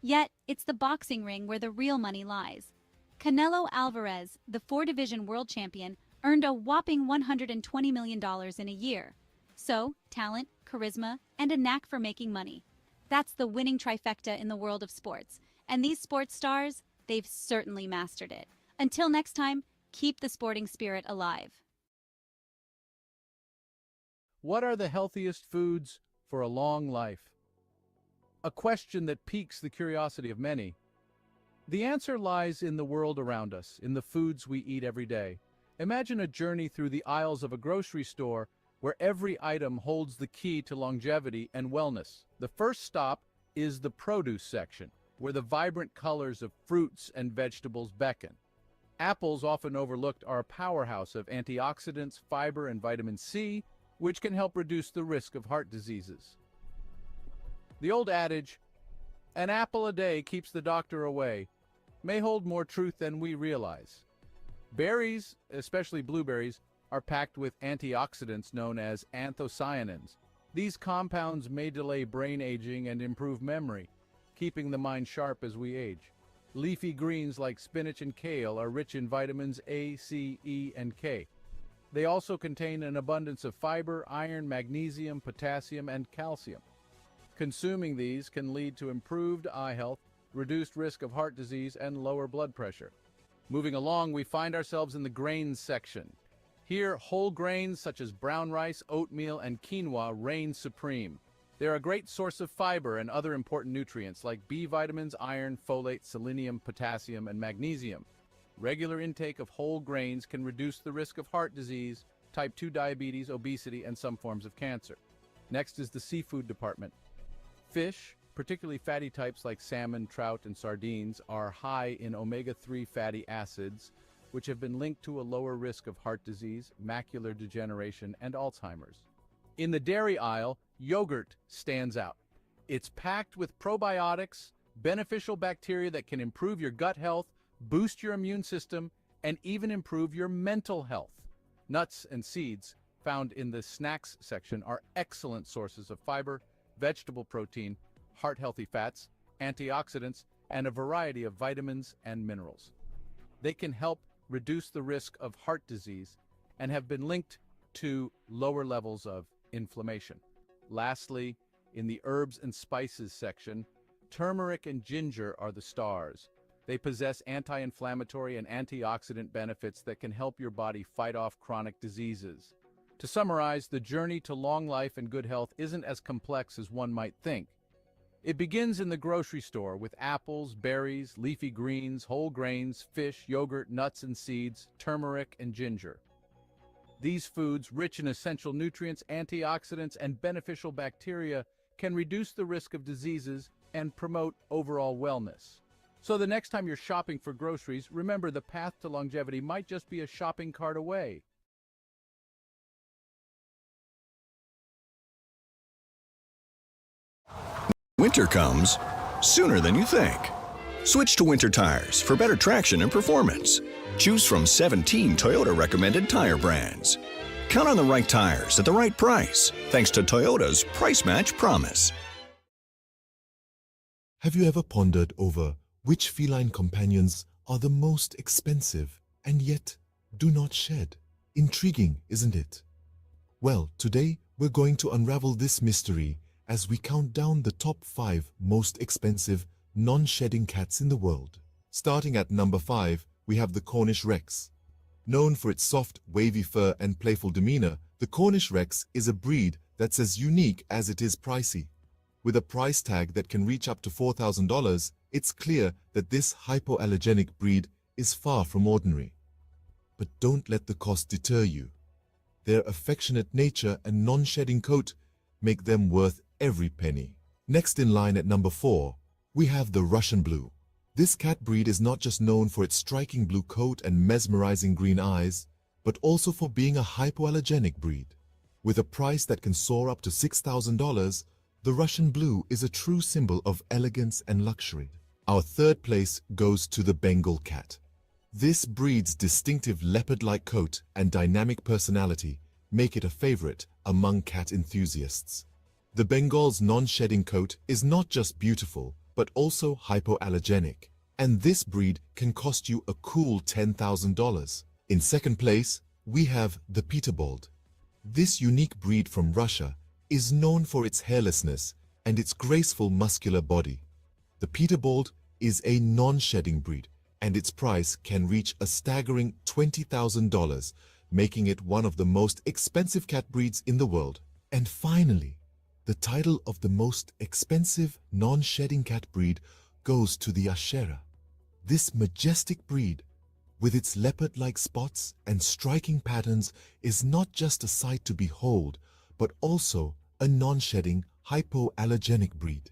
Yet, it's the boxing ring where the real money lies. Canelo Alvarez, the four-division world champion, earned a whopping $120 million in a year. So, talent, charisma, and a knack for making money. That's the winning trifecta in the world of sports. And these sports stars, they've certainly mastered it. Until next time, keep the sporting spirit alive. What are the healthiest foods for a long life? A question that piques the curiosity of many. The answer lies in the world around us, in the foods we eat every day. Imagine a journey through the aisles of a grocery store where every item holds the key to longevity and wellness. The first stop is the produce section, where the vibrant colors of fruits and vegetables beckon. Apples, often overlooked, are a powerhouse of antioxidants, fiber, and vitamin C, which can help reduce the risk of heart diseases. The old adage, "An apple a day keeps the doctor away," may hold more truth than we realize. Berries, especially blueberries, are packed with antioxidants known as anthocyanins. These compounds may delay brain aging and improve memory, keeping the mind sharp as we age. Leafy greens like spinach and kale are rich in vitamins A, C, E, and K. They also contain an abundance of fiber, iron, magnesium, potassium, and calcium. Consuming these can lead to improved eye health, reduced risk of heart disease, and lower blood pressure. Moving along, we find ourselves in the grains section. Here, whole grains such as brown rice, oatmeal, and quinoa reign supreme. They're a great source of fiber and other important nutrients like B vitamins, iron, folate, selenium, potassium, and magnesium. Regular intake of whole grains can reduce the risk of heart disease, type 2 diabetes, obesity, and some forms of cancer. Next is the seafood department. Fish, particularly fatty types like salmon, trout, and sardines, are high in omega-3 fatty acids, which have been linked to a lower risk of heart disease, macular degeneration, and Alzheimer's. In the dairy aisle, yogurt stands out. It's packed with probiotics, beneficial bacteria that can improve your gut health, boost your immune system, and even improve your mental health. Nuts and seeds, found in the snacks section, are excellent sources of fiber, vegetable protein, heart-healthy fats, antioxidants, and a variety of vitamins and minerals. They can help reduce the risk of heart disease and have been linked to lower levels of inflammation. Lastly, in the herbs and spices section, turmeric and ginger are the stars. They possess anti-inflammatory and antioxidant benefits that can help your body fight off chronic diseases. To summarize, the journey to long life and good health isn't as complex as one might think. It begins in the grocery store with apples, berries, leafy greens, whole grains, fish, yogurt, nuts and seeds, turmeric, and ginger. These foods, rich in essential nutrients, antioxidants, and beneficial bacteria, can reduce the risk of diseases and promote overall wellness. So the next time you're shopping for groceries, remember the path to longevity might just be a shopping cart away. Winter comes sooner than you think. Switch to winter tires for better traction and performance. Choose from 17 Toyota recommended tire brands. Count on the right tires at the right price, thanks to Toyota's Price Match Promise. Have you ever pondered over which feline companions are the most expensive and yet do not shed? Intriguing, isn't it? Well, today we're going to unravel this mystery as we count down the top 5 most expensive non-shedding cats in the world. Starting at number 5, we have the Cornish Rex. Known for its soft, wavy fur and playful demeanor, the Cornish Rex is a breed that's as unique as it is pricey. With a price tag that can reach up to $4,000, it's clear that this hypoallergenic breed is far from ordinary. But don't let the cost deter you. Their affectionate nature and non-shedding coat make them worth every penny. Next in line at number 4, we have the Russian Blue. This cat breed is not just known for its striking blue coat and mesmerizing green eyes, but also for being a hypoallergenic breed. With a price that can soar up to $6,000, the Russian Blue is a true symbol of elegance and luxury. Our third place goes to the Bengal cat. This breed's distinctive leopard-like coat and dynamic personality make it a favorite among cat enthusiasts. The Bengal's non-shedding coat is not just beautiful, but also hypoallergenic, and this breed can cost you a cool $10,000. In second place, we have the Peterbold. This unique breed from Russia is known for its hairlessness and its graceful muscular body. The Peterbold is a non-shedding breed, and its price can reach a staggering $20,000, making it one of the most expensive cat breeds in the world. And finally, the title of the most expensive non-shedding cat breed goes to the Ashera. This majestic breed, with its leopard-like spots and striking patterns, is not just a sight to behold, but also a non-shedding, hypoallergenic breed.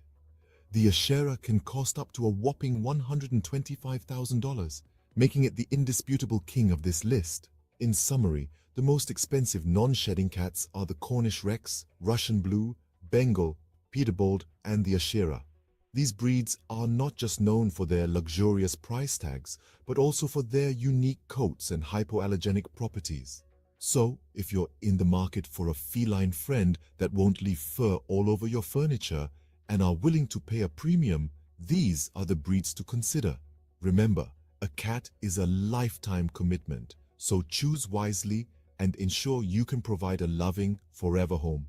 The Ashera can cost up to a whopping $125,000, making it the indisputable king of this list. In summary, the most expensive non-shedding cats are the Cornish Rex, Russian Blue, Bengal, Peterbold, and the Ashera. These breeds are not just known for their luxurious price tags, but also for their unique coats and hypoallergenic properties. So, if you're in the market for a feline friend that won't leave fur all over your furniture and are willing to pay a premium, these are the breeds to consider. Remember, a cat is a lifetime commitment, so choose wisely and ensure you can provide a loving, forever home.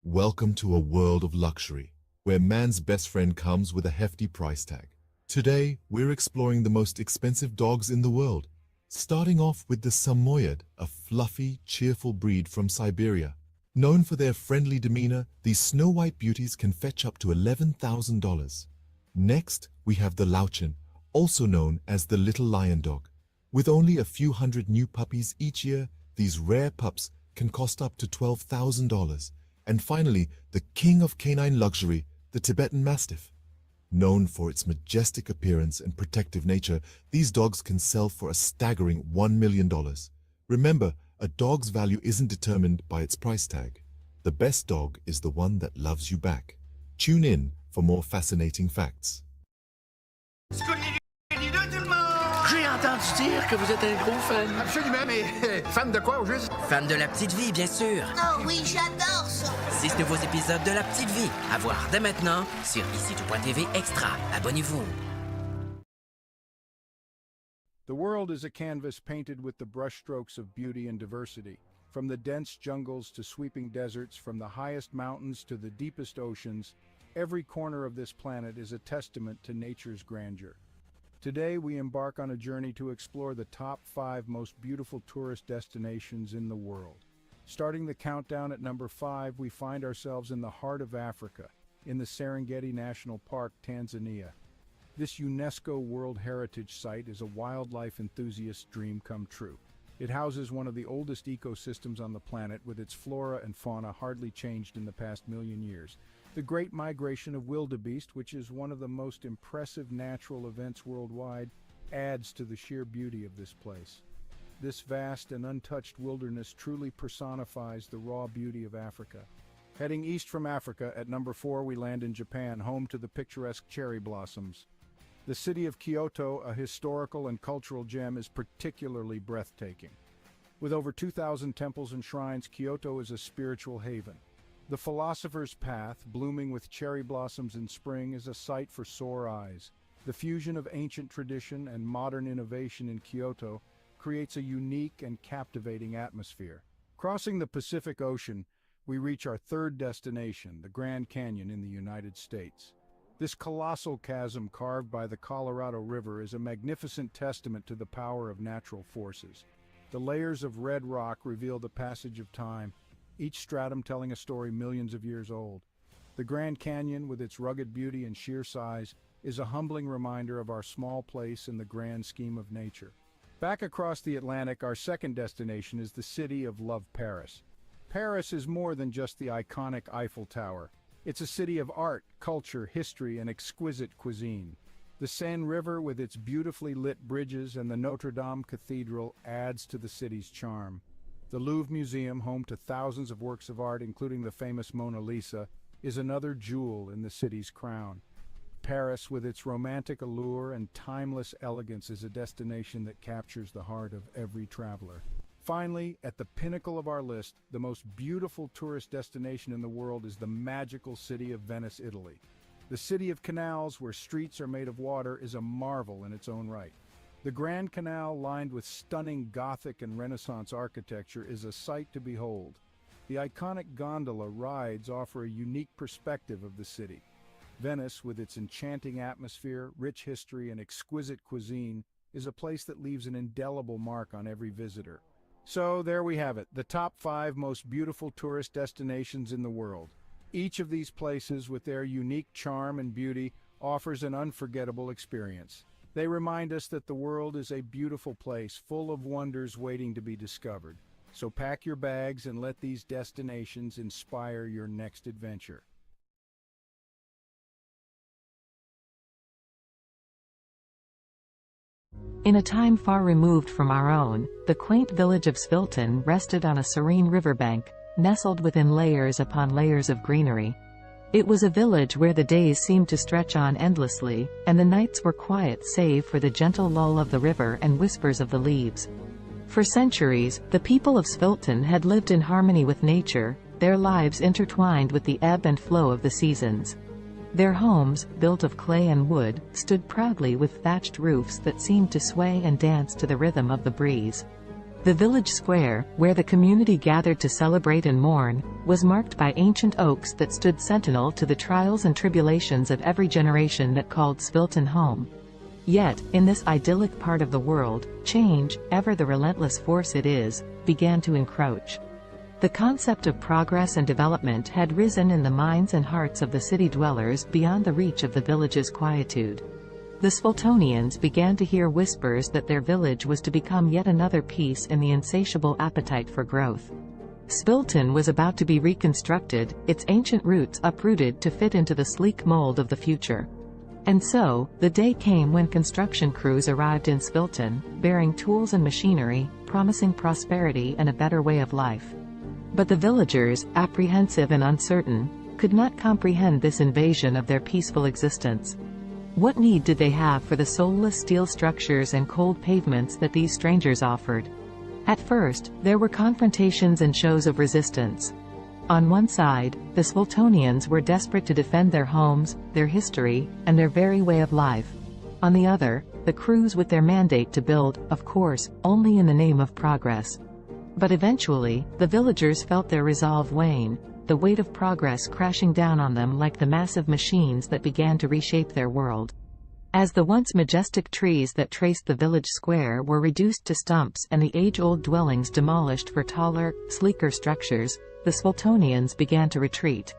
Welcome to a world of luxury, where man's best friend comes with a hefty price tag. Today, we're exploring the most expensive dogs in the world, starting off with the Samoyed, a fluffy, cheerful breed from Siberia. Known for their friendly demeanor, these snow-white beauties can fetch up to $11,000. Next, we have the Lauchin, also known as the little lion dog. With only a few hundred new puppies each year, these rare pups can cost up to $12,000. And finally, the king of canine luxury, the Tibetan Mastiff. Known for its majestic appearance and protective nature, these dogs can sell for a staggering $1 million. Remember, a dog's value isn't determined by its price tag. The best dog is the one that loves you back. Tune in for more fascinating facts. J'ai entendu dire que vous êtes un gros fan. Absolument, mais fan de quoi au juste? Fan de La Petite Vie, bien sûr. Oh oui, j'adore ça. 6 nouveaux épisodes de La Petite Vie à voir dès maintenant sur ici.tv Extra. Abonnez-vous. The world is a canvas painted with the brushstrokes of beauty and diversity. From the dense jungles to sweeping deserts, from the highest mountains to the deepest oceans, every corner of this planet is a testament to nature's grandeur. Today, we embark on a journey to explore the top 5 most beautiful tourist destinations in the world. Starting the countdown at number 5, we find ourselves in the heart of Africa, in the Serengeti National Park, Tanzania. This UNESCO World Heritage Site is a wildlife enthusiast's dream come true. It houses one of the oldest ecosystems on the planet, with its flora and fauna hardly changed in the past million years. The Great Migration of Wildebeest, which is one of the most impressive natural events worldwide, adds to the sheer beauty of this place. This vast and untouched wilderness truly personifies the raw beauty of Africa. Heading east from Africa, at number 4 we land in Japan, home to the picturesque cherry blossoms. The city of Kyoto, a historical and cultural gem, is particularly breathtaking. With over 2,000 temples and shrines, Kyoto is a spiritual haven. The Philosopher's Path, blooming with cherry blossoms in spring, is a sight for sore eyes. The fusion of ancient tradition and modern innovation in Kyoto creates a unique and captivating atmosphere. Crossing the Pacific Ocean, we reach our third destination, the Grand Canyon in the United States. This colossal chasm carved by the Colorado River is a magnificent testament to the power of natural forces. The layers of red rock reveal the passage of time, each stratum telling a story millions of years old. The Grand Canyon, with its rugged beauty and sheer size, is a humbling reminder of our small place in the grand scheme of nature. Back across the Atlantic, our second destination is the city of love, Paris. Paris is more than just the iconic Eiffel Tower. It's a city of art, culture, history, and exquisite cuisine. The Seine River, with its beautifully lit bridges, and the Notre Dame Cathedral adds to the city's charm. The Louvre Museum, home to thousands of works of art, including the famous Mona Lisa, is another jewel in the city's crown. Paris, with its romantic allure and timeless elegance, is a destination that captures the heart of every traveler. Finally, at the pinnacle of our list, the most beautiful tourist destination in the world is the magical city of Venice, Italy. The city of canals, where streets are made of water, is a marvel in its own right. The Grand Canal, lined with stunning Gothic and Renaissance architecture, is a sight to behold. The iconic gondola rides offer a unique perspective of the city. Venice, with its enchanting atmosphere, rich history, and exquisite cuisine, is a place that leaves an indelible mark on every visitor. So there we have it, the top 5 most beautiful tourist destinations in the world. Each of these places, with their unique charm and beauty, offers an unforgettable experience. They remind us that the world is a beautiful place, full of wonders waiting to be discovered. So pack your bags and let these destinations inspire your next adventure. In a time far removed from our own, the quaint village of Svilton rested on a serene riverbank, nestled within layers upon layers of greenery. It was a village where the days seemed to stretch on endlessly, and the nights were quiet save for the gentle lull of the river and whispers of the leaves. For centuries, the people of Svilton had lived in harmony with nature, their lives intertwined with the ebb and flow of the seasons. Their homes, built of clay and wood, stood proudly with thatched roofs that seemed to sway and dance to the rhythm of the breeze. The village square, where the community gathered to celebrate and mourn, was marked by ancient oaks that stood sentinel to the trials and tribulations of every generation that called Svilton home. Yet, in this idyllic part of the world, change, ever the relentless force it is, began to encroach. The concept of progress and development had risen in the minds and hearts of the city dwellers beyond the reach of the village's quietude. The Sviltonians began to hear whispers that their village was to become yet another piece in the insatiable appetite for growth. Svilton was about to be reconstructed, its ancient roots uprooted to fit into the sleek mold of the future. And so, the day came when construction crews arrived in Svilton, bearing tools and machinery, promising prosperity and a better way of life. But the villagers, apprehensive and uncertain, could not comprehend this invasion of their peaceful existence. What need did they have for the soulless steel structures and cold pavements that these strangers offered? At first, there were confrontations and shows of resistance. On one side, the Sviltonians were desperate to defend their homes, their history, and their very way of life. On the other, the crews with their mandate to build, of course, only in the name of progress. But eventually, the villagers felt their resolve wane, the weight of progress crashing down on them like the massive machines that began to reshape their world. As the once majestic trees that traced the village square were reduced to stumps and the age-old dwellings demolished for taller, sleeker structures, the Sviltonians began to retreat.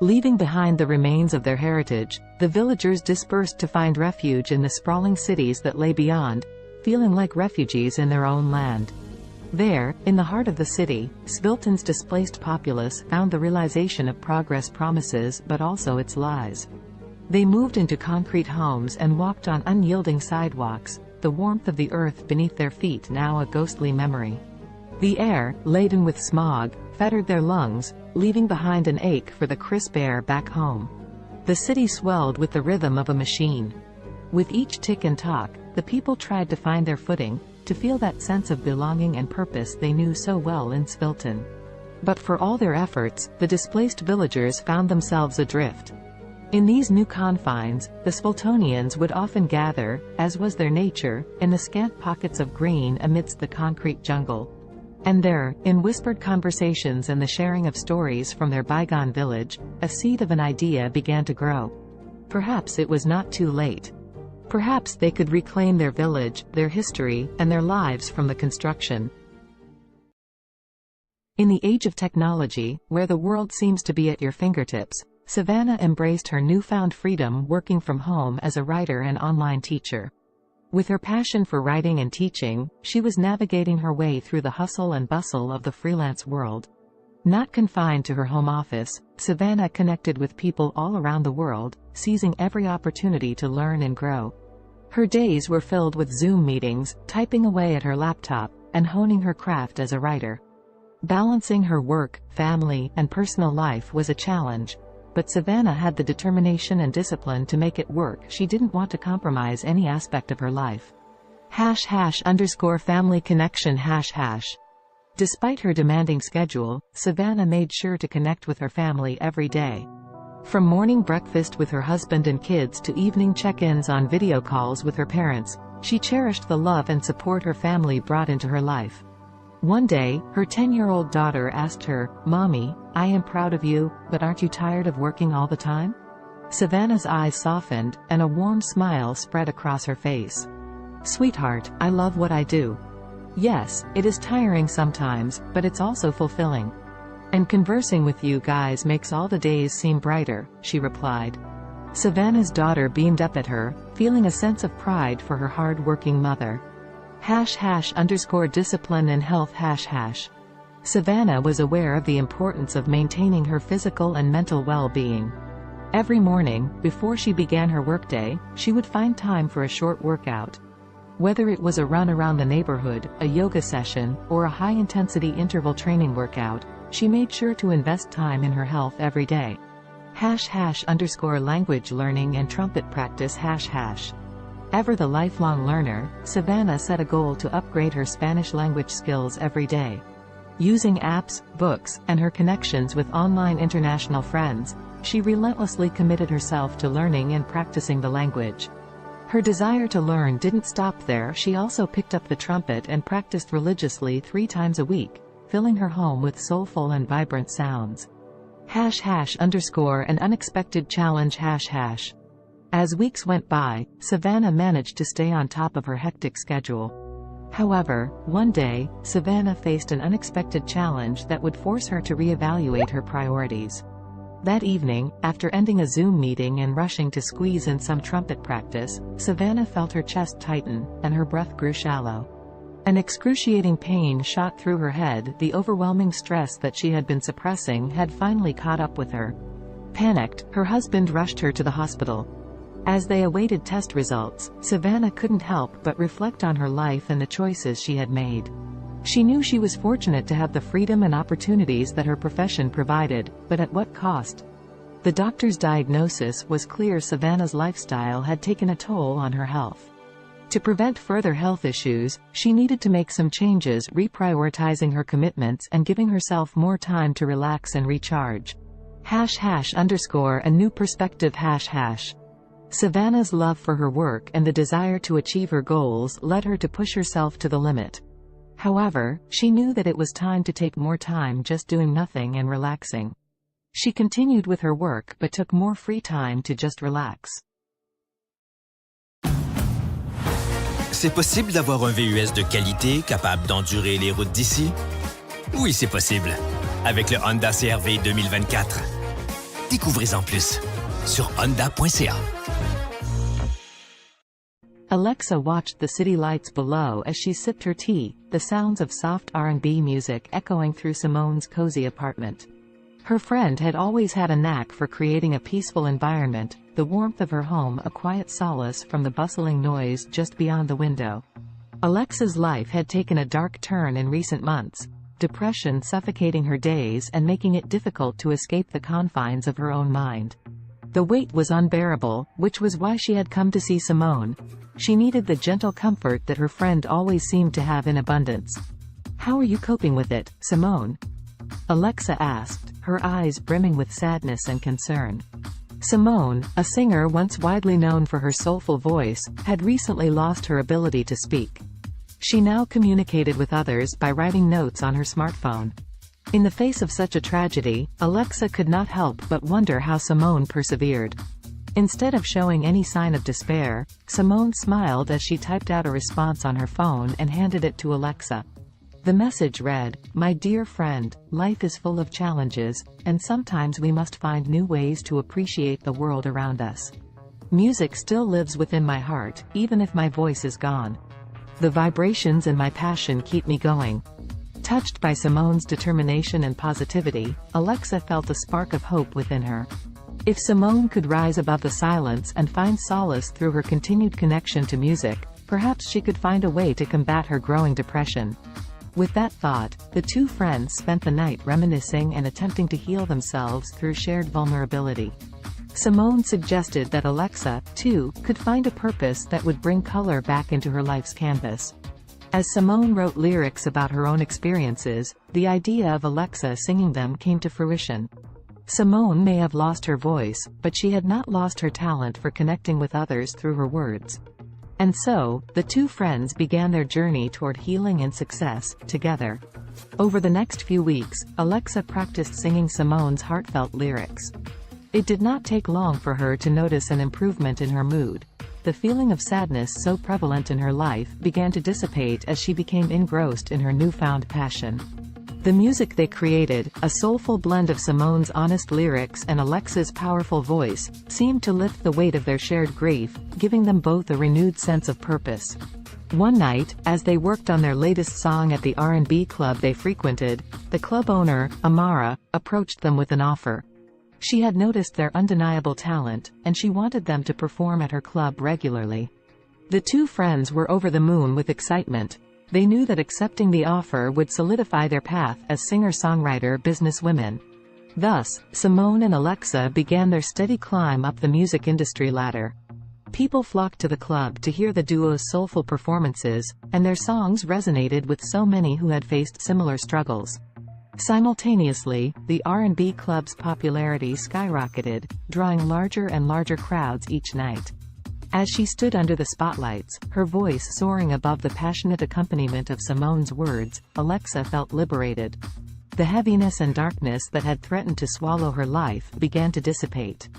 Leaving behind the remains of their heritage, the villagers dispersed to find refuge in the sprawling cities that lay beyond, feeling like refugees in their own land. There, in the heart of the city, Svilton's displaced populace found the realization of progress promises but also its lies. They moved into concrete homes and walked on unyielding sidewalks, the warmth of the earth beneath their feet now a ghostly memory. The air, laden with smog, fettered their lungs, leaving behind an ache for the crisp air back home. The city swelled with the rhythm of a machine. With each tick and tock, the people tried to find their footing, to feel that sense of belonging and purpose they knew so well in Svilton. But for all their efforts, the displaced villagers found themselves adrift. In these new confines, the Sviltonians would often gather, as was their nature, in the scant pockets of green amidst the concrete jungle. And there, in whispered conversations and the sharing of stories from their bygone village, a seed of an idea began to grow. Perhaps it was not too late. Perhaps they could reclaim their village, their history, and their lives from the construction. In the age of technology, where the world seems to be at your fingertips, Savannah embraced her newfound freedom working from home as a writer and online teacher. With her passion for writing and teaching, she was navigating her way through the hustle and bustle of the freelance world. Not confined to her home office, Savannah connected with people all around the world, seizing every opportunity to learn and grow. Her days were filled with Zoom meetings, typing away at her laptop, and honing her craft as a writer. Balancing her work, family, and personal life was a challenge, but Savannah had the determination and discipline to make it work. She didn't want to compromise any aspect of her life. #family connection #. Despite her demanding schedule, Savannah made sure to connect with her family every day. From morning breakfast with her husband and kids to evening check-ins on video calls with her parents, she cherished the love and support her family brought into her life. One day, her 10-year-old daughter asked her, "Mommy, I am proud of you, but aren't you tired of working all the time?" Savannah's eyes softened, and a warm smile spread across her face. "Sweetheart, I love what I do. Yes, it is tiring sometimes, but it's also fulfilling. And conversing with you guys makes all the days seem brighter," she replied. Savannah's daughter beamed up at her, feeling a sense of pride for her hard-working mother. #discipline and health #. Savannah was aware of the importance of maintaining her physical and mental well-being. Every morning, before she began her workday, she would find time for a short workout. Whether it was a run around the neighborhood, a yoga session, or a high-intensity interval training workout, she made sure to invest time in her health every day. #language learning and trumpet practice #. Ever the lifelong learner, Savannah set a goal to upgrade her Spanish language skills every day. Using apps, books, and her connections with online international friends, she relentlessly committed herself to learning and practicing the language. Her desire to learn didn't stop there. She also picked up the trumpet and practiced religiously 3 times a week, filling her home with soulful and vibrant sounds. #an unexpected challenge #. As weeks went by, Savannah managed to stay on top of her hectic schedule. However, one day, Savannah faced an unexpected challenge that would force her to reevaluate her priorities. That evening, after ending a Zoom meeting and rushing to squeeze in some trumpet practice, Savannah felt her chest tighten, and her breath grew shallow. An excruciating pain shot through her head. The overwhelming stress that she had been suppressing had finally caught up with her. Panicked, her husband rushed her to the hospital. As they awaited test results, Savannah couldn't help but reflect on her life and the choices she had made. She knew she was fortunate to have the freedom and opportunities that her profession provided, but at what cost? The doctor's diagnosis was clear: Savannah's lifestyle had taken a toll on her health. To prevent further health issues, she needed to make some changes, reprioritizing her commitments and giving herself more time to relax and recharge. #a new perspective #. Savannah's love for her work and the desire to achieve her goals led her to push herself to the limit. However, she knew that it was time to take more time just doing nothing and relaxing. She continued with her work but took more free time to just relax. C'est possible d'avoir un VUS de qualité capable d'endurer les routes d'ici? Oui, c'est possible. Avec le Honda CR-V 2024. Découvrez-en plus sur honda.ca. Alexa watched the city lights below as she sipped her tea, the sounds of soft R&B music echoing through Simone's cozy apartment. Her friend had always had a knack for creating a peaceful environment, the warmth of her home a quiet solace from the bustling noise just beyond the window. Alexa's life had taken a dark turn in recent months, depression suffocating her days and making it difficult to escape the confines of her own mind. The weight was unbearable, which was why she had come to see Simone. She needed the gentle comfort that her friend always seemed to have in abundance. "How are you coping with it, Simone?" Alexa asked, her eyes brimming with sadness and concern. Simone, a singer once widely known for her soulful voice, had recently lost her ability to speak. She now communicated with others by writing notes on her smartphone. In the face of such a tragedy, Alexa could not help but wonder how Simone persevered. Instead of showing any sign of despair, Simone smiled as she typed out a response on her phone and handed it to Alexa. The message read, "My dear friend, life is full of challenges, and sometimes we must find new ways to appreciate the world around us. Music still lives within my heart, even if my voice is gone. The vibrations and my passion keep me going. Touched by Simone's determination and positivity, Alexa felt a spark of hope within her. If Simone could rise above the silence and find solace through her continued connection to music, perhaps she could find a way to combat her growing depression. With that thought, the two friends spent the night reminiscing and attempting to heal themselves through shared vulnerability. Simone suggested that Alexa, too, could find a purpose that would bring color back into her life's canvas. As Simone wrote lyrics about her own experiences, the idea of Alexa singing them came to fruition. Simone may have lost her voice, but she had not lost her talent for connecting with others through her words. And so, the two friends began their journey toward healing and success, together. Over the next few weeks, Alexa practiced singing Simone's heartfelt lyrics. It did not take long for her to notice an improvement in her mood. The feeling of sadness so prevalent in her life began to dissipate as she became engrossed in her newfound passion. The music they created, a soulful blend of Simone's honest lyrics and Alexa's powerful voice, seemed to lift the weight of their shared grief, giving them both a renewed sense of purpose. One night, as they worked on their latest song at the R&B club they frequented, the club owner, Amara, approached them with an offer. She had noticed their undeniable talent, and she wanted them to perform at her club regularly. The two friends were over the moon with excitement. They knew that accepting the offer would solidify their path as singer-songwriter businesswomen. Thus, Simone and Alexa began their steady climb up the music industry ladder. People flocked to the club to hear the duo's soulful performances, and their songs resonated with so many who had faced similar struggles. Simultaneously, the R&B club's popularity skyrocketed, drawing larger and larger crowds each night. As she stood under the spotlights, her voice soaring above the passionate accompaniment of Simone's words, Alexa felt liberated. The heaviness and darkness that had threatened to swallow her life began to dissipate.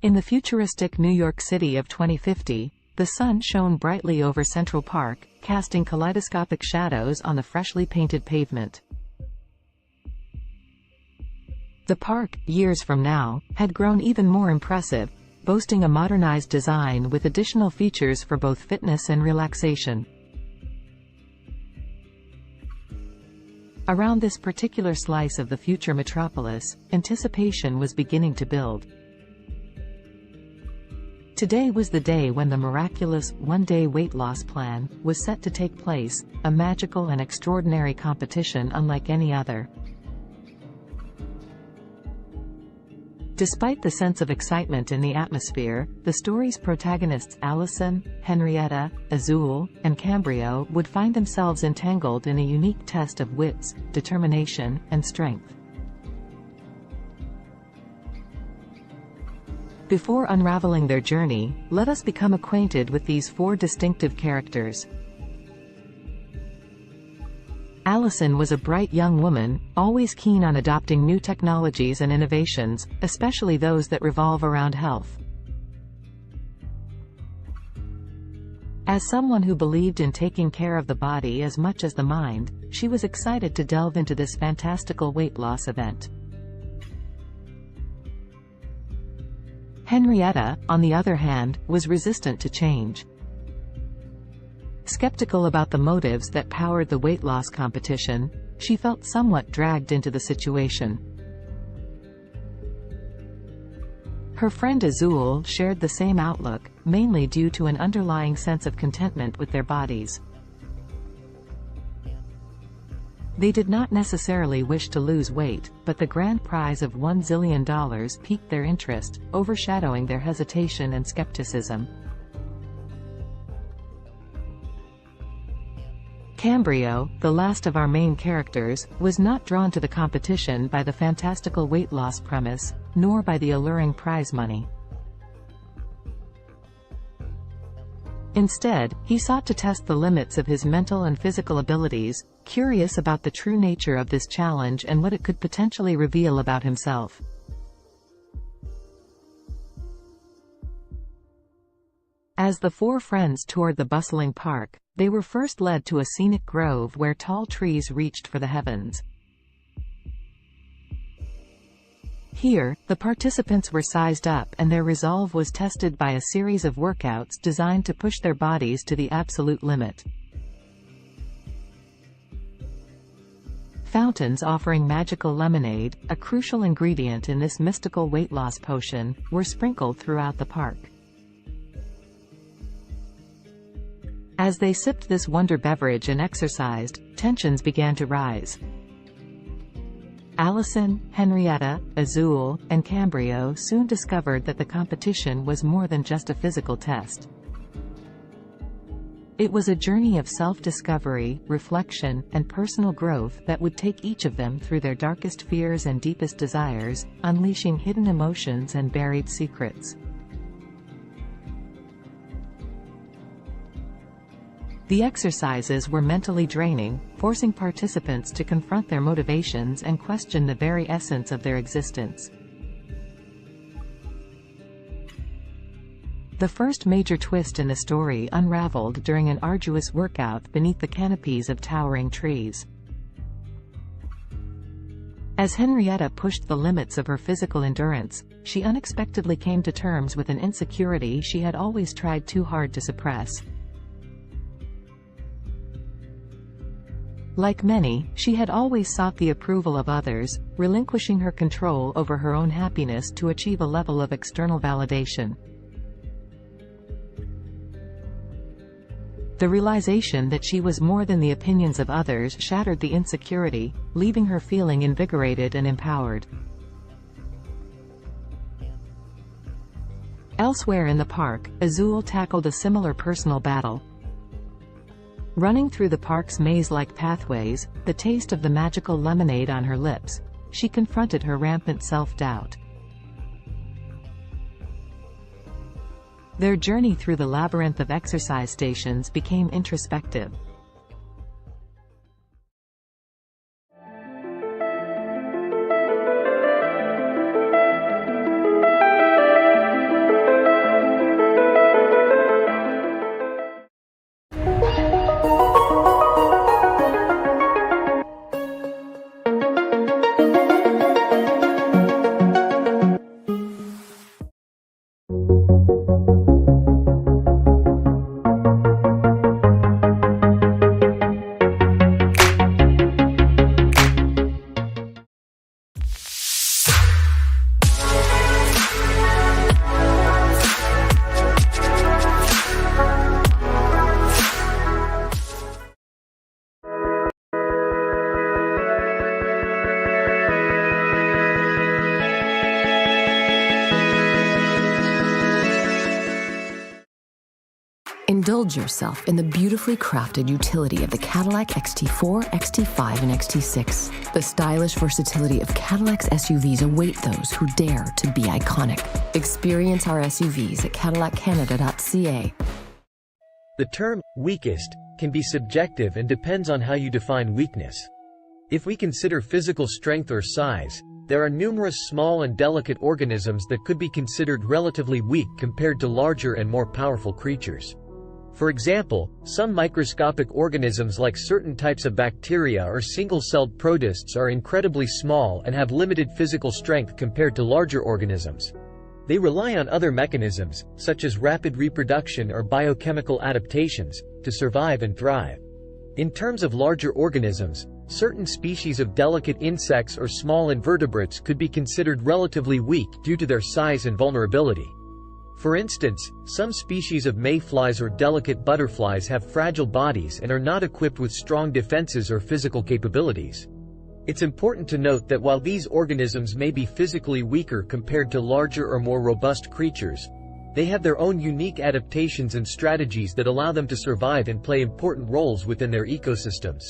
In the futuristic New York City of 2050, the sun shone brightly over Central Park, casting kaleidoscopic shadows on the freshly painted pavement. The park, years from now, had grown even more impressive, boasting a modernized design with additional features for both fitness and relaxation. Around this particular slice of the future metropolis, anticipation was beginning to build. Today was the day when the miraculous one-day weight loss plan was set to take place, a magical and extraordinary competition unlike any other. Despite the sense of excitement in the atmosphere, the story's protagonists Allison, Henrietta, Azul, and Cambrio would find themselves entangled in a unique test of wits, determination, and strength. Before unraveling their journey, let us become acquainted with these four distinctive characters. Allison was a bright young woman, always keen on adopting new technologies and innovations, especially those that revolve around health. As someone who believed in taking care of the body as much as the mind, she was excited to delve into this fantastical weight loss event. Henrietta, on the other hand, was resistant to change. Skeptical about the motives that powered the weight loss competition, she felt somewhat dragged into the situation. Her friend Azul shared the same outlook, mainly due to an underlying sense of contentment with their bodies. They did not necessarily wish to lose weight, but the grand prize of $1 zillion piqued their interest, overshadowing their hesitation and skepticism. Cambrio, the last of our main characters, was not drawn to the competition by the fantastical weight loss premise, nor by the alluring prize money. Instead, he sought to test the limits of his mental and physical abilities, curious about the true nature of this challenge and what it could potentially reveal about himself. As the four friends toured the bustling park, they were first led to a scenic grove where tall trees reached for the heavens. Here, the participants were sized up and their resolve was tested by a series of workouts designed to push their bodies to the absolute limit. Fountains offering magical lemonade, a crucial ingredient in this mystical weight loss potion, were sprinkled throughout the park. As they sipped this wonder beverage and exercised, tensions began to rise. Allison, Henrietta, Azul, and Cambrio soon discovered that the competition was more than just a physical test. It was a journey of self-discovery, reflection, and personal growth that would take each of them through their darkest fears and deepest desires, unleashing hidden emotions and buried secrets. The exercises were mentally draining, forcing participants to confront their motivations and question the very essence of their existence. The first major twist in the story unraveled during an arduous workout beneath the canopies of towering trees. As Henrietta pushed the limits of her physical endurance, she unexpectedly came to terms with an insecurity she had always tried too hard to suppress. Like many, she had always sought the approval of others, relinquishing her control over her own happiness to achieve a level of external validation. The realization that she was more than the opinions of others shattered the insecurity, leaving her feeling invigorated and empowered. Elsewhere in the park, Azul tackled a similar personal battle. Running through the park's maze-like pathways, the taste of the magical lemonade on her lips, she confronted her rampant self-doubt. Their journey through the labyrinth of exercise stations became introspective. Indulge yourself in the beautifully crafted utility of the Cadillac XT4, XT5, and XT6. The stylish versatility of Cadillac's SUVs await those who dare to be iconic. Experience our SUVs at cadillaccanada.ca. The term weakest can be subjective and depends on how you define weakness. If we consider physical strength or size, there are numerous small and delicate organisms that could be considered relatively weak compared to larger and more powerful creatures. For example, some microscopic organisms like certain types of bacteria or single-celled protists are incredibly small and have limited physical strength compared to larger organisms. They rely on other mechanisms, such as rapid reproduction or biochemical adaptations, to survive and thrive. In terms of larger organisms, certain species of delicate insects or small invertebrates could be considered relatively weak due to their size and vulnerability. For instance, some species of mayflies or delicate butterflies have fragile bodies and are not equipped with strong defenses or physical capabilities. It's important to note that while these organisms may be physically weaker compared to larger or more robust creatures, they have their own unique adaptations and strategies that allow them to survive and play important roles within their ecosystems.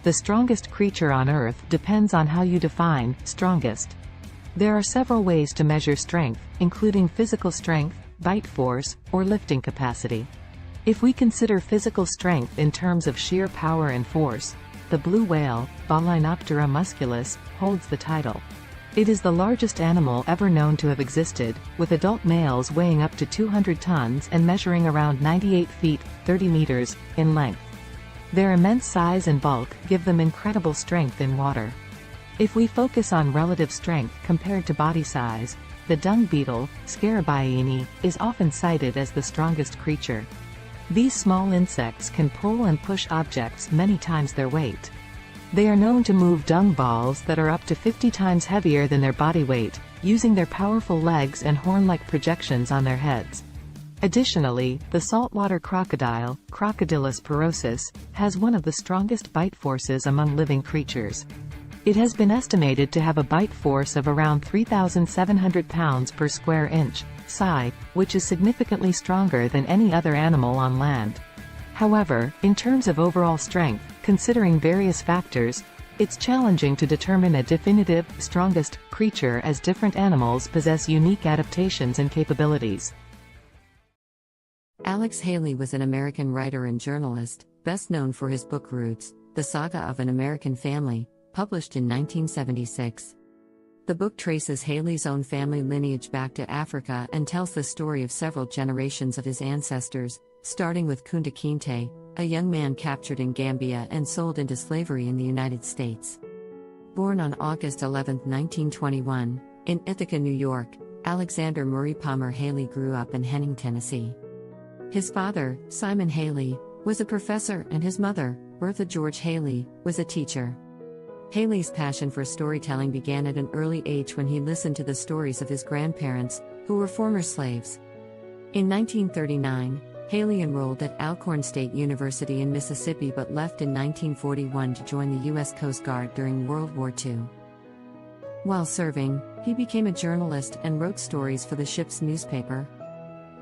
The strongest creature on Earth depends on how you define strongest. There are several ways to measure strength, including physical strength, bite force, or lifting capacity. If we consider physical strength in terms of sheer power and force, the blue whale, Balaenoptera musculus, holds the title. It is the largest animal ever known to have existed, with adult males weighing up to 200 tons and measuring around 98 feet, 30 meters, in length. Their immense size and bulk give them incredible strength in water. If we focus on relative strength compared to body size, the dung beetle, Scarabaeini, is often cited as the strongest creature. These small insects can pull and push objects many times their weight. They are known to move dung balls that are up to 50 times heavier than their body weight, using their powerful legs and horn-like projections on their heads. Additionally, the saltwater crocodile, Crocodylus porosus, has one of the strongest bite forces among living creatures. It has been estimated to have a bite force of around 3,700 pounds per square inch, psi, which is significantly stronger than any other animal on land. However, in terms of overall strength, considering various factors, it's challenging to determine a definitive, strongest creature as different animals possess unique adaptations and capabilities. Alex Haley was an American writer and journalist, best known for his book Roots, The Saga of an American Family, published in 1976. The book traces Haley's own family lineage back to Africa and tells the story of several generations of his ancestors, starting with Kunta Kinte, a young man captured in Gambia and sold into slavery in the United States. Born on August 11, 1921, in Ithaca, New York, Alexander Murray Palmer Haley grew up in Henning, Tennessee. His father, Simon Haley, was a professor and his mother, Bertha George Haley, was a teacher. Haley's passion for storytelling began at an early age when he listened to the stories of his grandparents, who were former slaves. In 1939, Haley enrolled at Alcorn State University in Mississippi but left in 1941 to join the U.S. Coast Guard during World War II. While serving, he became a journalist and wrote stories for the ship's newspaper.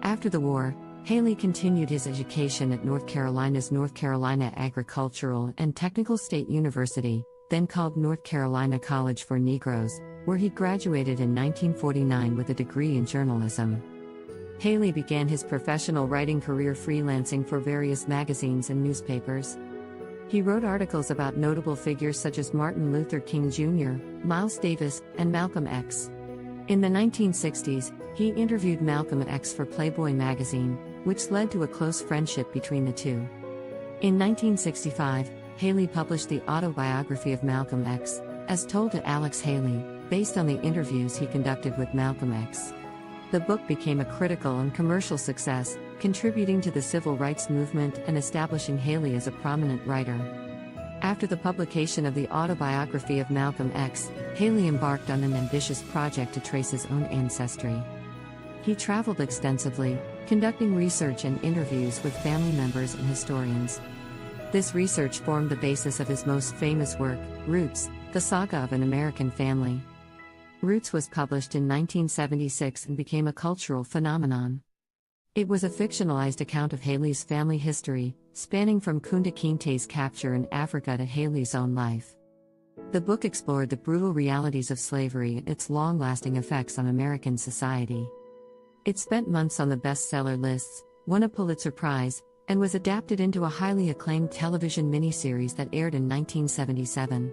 After the war, Haley continued his education at North Carolina's North Carolina Agricultural and Technical State University, then called North Carolina College for Negroes, where he graduated in 1949 with a degree in journalism. Haley began his professional writing career freelancing for various magazines and newspapers. He wrote articles about notable figures such as Martin Luther King Jr., Miles Davis, and Malcolm X. In the 1960s, he interviewed Malcolm X for Playboy magazine, which led to a close friendship between the two. In 1965, Haley published the autobiography of Malcolm X, as told to Alex Haley, based on the interviews he conducted with Malcolm X. The book became a critical and commercial success, contributing to the civil rights movement and establishing Haley as a prominent writer. After the publication of the autobiography of Malcolm X, Haley embarked on an ambitious project to trace his own ancestry. He traveled extensively, conducting research and interviews with family members and historians. This research formed the basis of his most famous work, Roots, The Saga of an American Family. Roots was published in 1976 and became a cultural phenomenon. It was a fictionalized account of Haley's family history, spanning from Kunta Kinte's capture in Africa to Haley's own life. The book explored the brutal realities of slavery and its long-lasting effects on American society. It spent months on the bestseller lists, won a Pulitzer Prize, and was adapted into a highly acclaimed television miniseries that aired in 1977.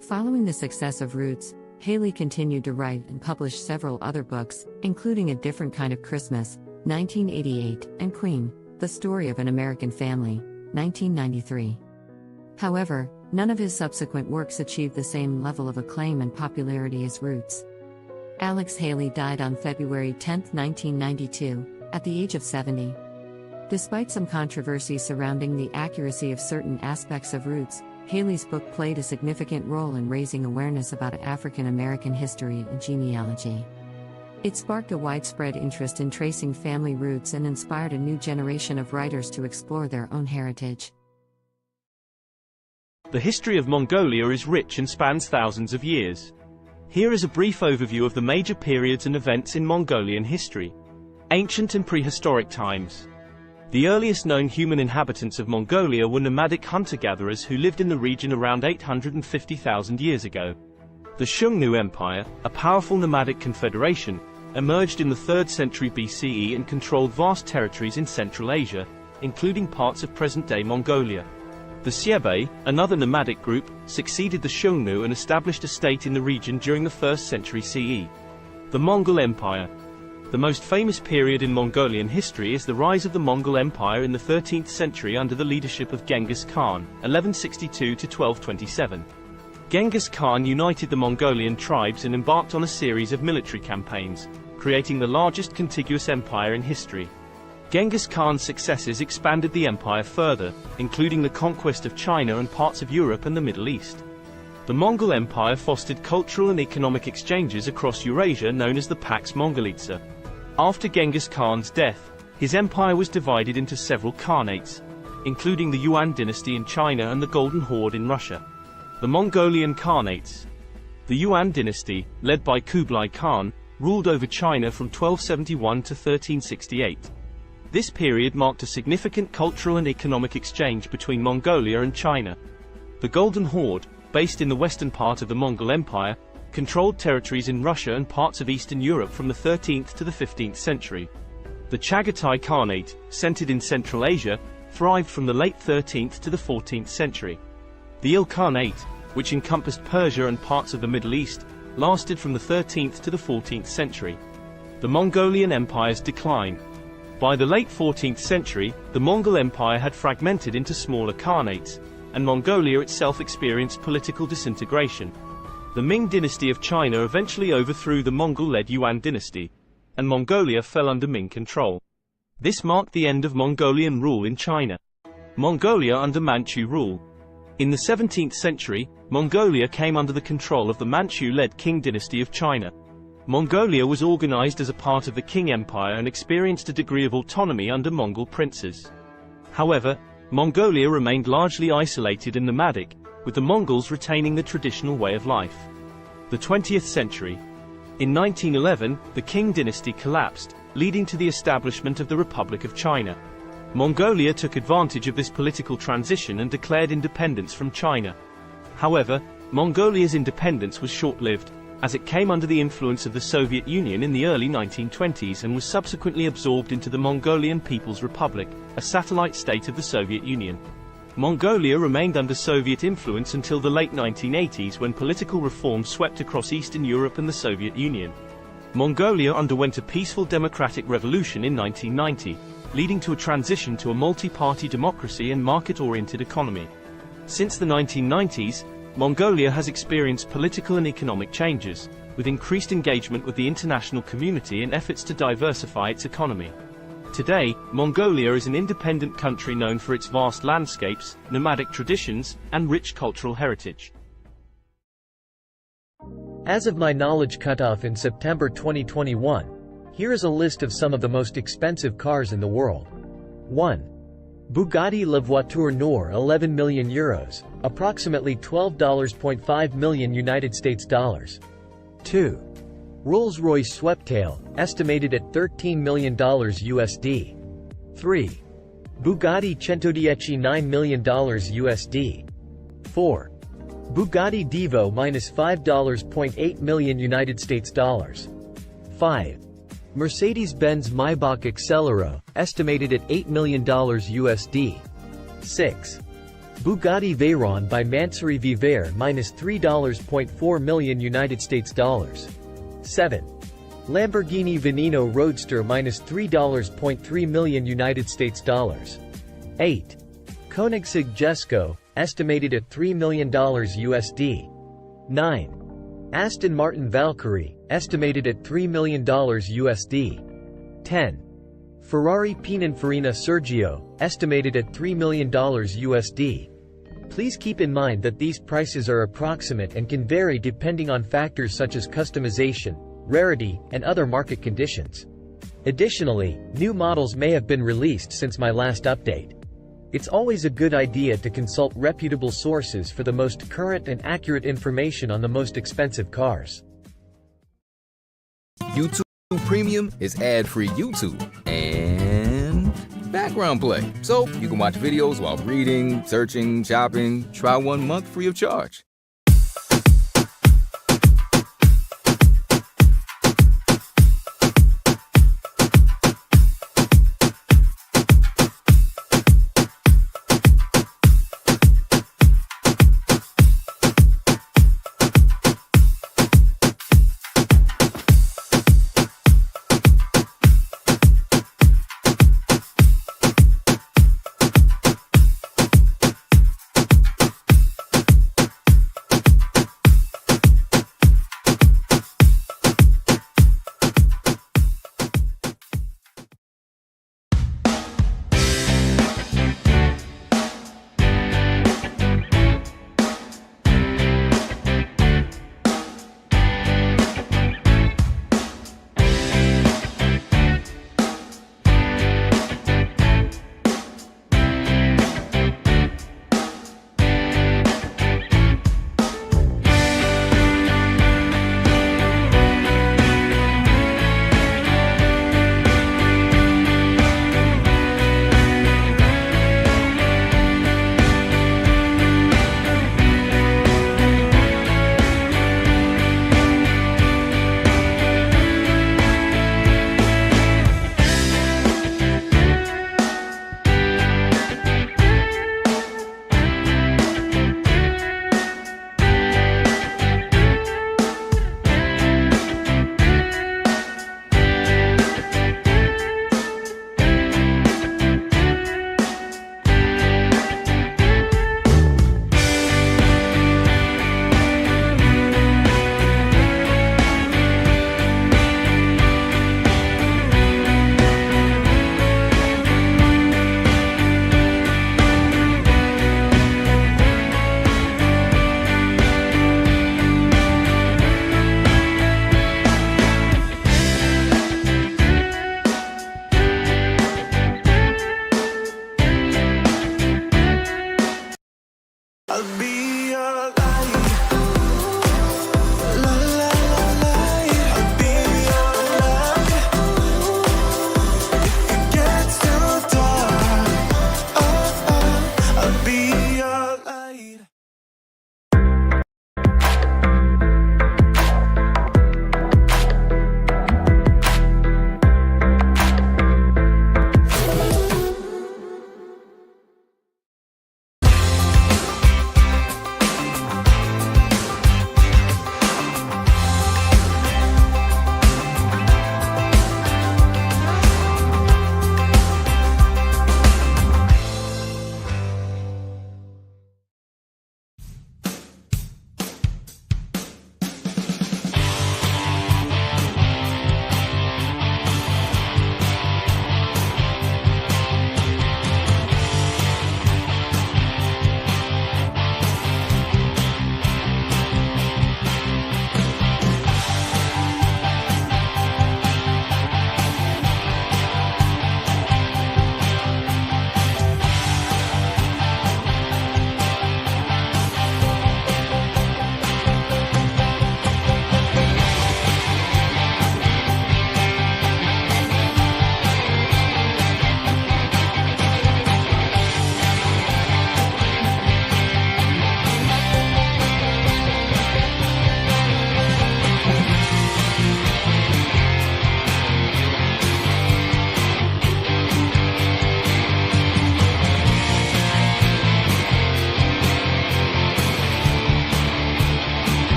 Following the success of Roots, Haley continued to write and publish several other books, including A Different Kind of Christmas, 1988, and Queen, The Story of an American Family, 1993. However, none of his subsequent works achieved the same level of acclaim and popularity as Roots. Alex Haley died on February 10, 1992, at the age of 70. Despite some controversy surrounding the accuracy of certain aspects of Roots, Haley's book played a significant role in raising awareness about African American history and genealogy. It sparked a widespread interest in tracing family roots and inspired a new generation of writers to explore their own heritage. The history of Mongolia is rich and spans thousands of years. Here is a brief overview of the major periods and events in Mongolian history. Ancient and prehistoric times. The earliest known human inhabitants of Mongolia were nomadic hunter-gatherers who lived in the region around 850,000 years ago. The Xiongnu Empire, a powerful nomadic confederation, emerged in the 3rd century BCE and controlled vast territories in Central Asia, including parts of present-day Mongolia. The Xiebe, another nomadic group, succeeded the Xiongnu and established a state in the region during the 1st century CE. The Mongol Empire. The most famous period in Mongolian history is the rise of the Mongol Empire in the 13th century under the leadership of Genghis Khan, 1162 to 1227. Genghis Khan united the Mongolian tribes and embarked on a series of military campaigns, creating the largest contiguous empire in history. Genghis Khan's successes expanded the empire further, including the conquest of China and parts of Europe and the Middle East. The Mongol Empire fostered cultural and economic exchanges across Eurasia known as the Pax Mongolica. After Genghis Khan's death, his empire was divided into several khanates, including the Yuan dynasty in China and the Golden Horde in Russia. The Mongolian Khanates. The Yuan dynasty, led by Kublai Khan, ruled over China from 1271 to 1368. This period marked a significant cultural and economic exchange between Mongolia and China. The Golden Horde, based in the western part of the Mongol Empire, controlled territories in Russia and parts of Eastern Europe from the 13th to the 15th century. The Chagatai Khanate, centered in Central Asia, thrived from the late 13th to the 14th century. The Ilkhanate, which encompassed Persia and parts of the Middle East, lasted from the 13th to the 14th century. The Mongolian Empire's decline. By the late 14th century, the Mongol Empire had fragmented into smaller khanates, and Mongolia itself experienced political disintegration. The Ming dynasty of China eventually overthrew the Mongol-led Yuan dynasty, and Mongolia fell under Ming control. This marked the end of Mongolian rule in China. Mongolia under Manchu rule. In the 17th century, Mongolia came under the control of the Manchu-led Qing dynasty of China. Mongolia was organized as a part of the Qing Empire and experienced a degree of autonomy under Mongol princes. However, Mongolia remained largely isolated and nomadic, with the Mongols retaining the traditional way of life. The 20th century. In 1911, the Qing dynasty collapsed, leading to the establishment of the Republic of China. Mongolia took advantage of this political transition and declared independence from China. However, Mongolia's independence was short-lived, as it came under the influence of the Soviet Union in the early 1920s and was subsequently absorbed into the Mongolian People's Republic, a satellite state of the Soviet Union. Mongolia remained under Soviet influence until the late 1980s when political reform swept across Eastern Europe and the Soviet Union. Mongolia underwent a peaceful democratic revolution in 1990, leading to a transition to a multi-party democracy and market-oriented economy. Since the 1990s, Mongolia has experienced political and economic changes, with increased engagement with the international community and efforts to diversify its economy. Today, Mongolia is an independent country known for its vast landscapes, nomadic traditions, and rich cultural heritage. As of my knowledge cutoff in September 2021, here is a list of some of the most expensive cars in the world. 1. Bugatti La Voiture Noire, 11 million euros, approximately $12.5 million United States dollars. 2. Rolls-Royce Sweptail, estimated at $13 million USD. 3. Bugatti Centodieci, $9 million USD. 4. Bugatti Divo -$5.8 million United States dollars. 5. Mercedes-Benz Maybach Excelero, estimated at $8 million USD. 6. Bugatti Veyron by Mansouri Vivere -$3.4 million United States dollars. 7. Lamborghini Veneno Roadster -$3.3 million United States dollars. 8. Koenigsegg Jesko, estimated at $3 million USD. 9. Aston Martin Valkyrie, estimated at $3 million USD. 10. Ferrari Pininfarina Sergio, estimated at $3 million USD. Please keep in mind that these prices are approximate and can vary depending on factors such as customization, rarity, and other market conditions. Additionally, new models may have been released since my last update. It's always a good idea to consult reputable sources for the most current and accurate information on the most expensive cars. YouTube Premium is ad-free YouTube and background play, so you can watch videos while reading, searching, shopping. Try 1 month free of charge.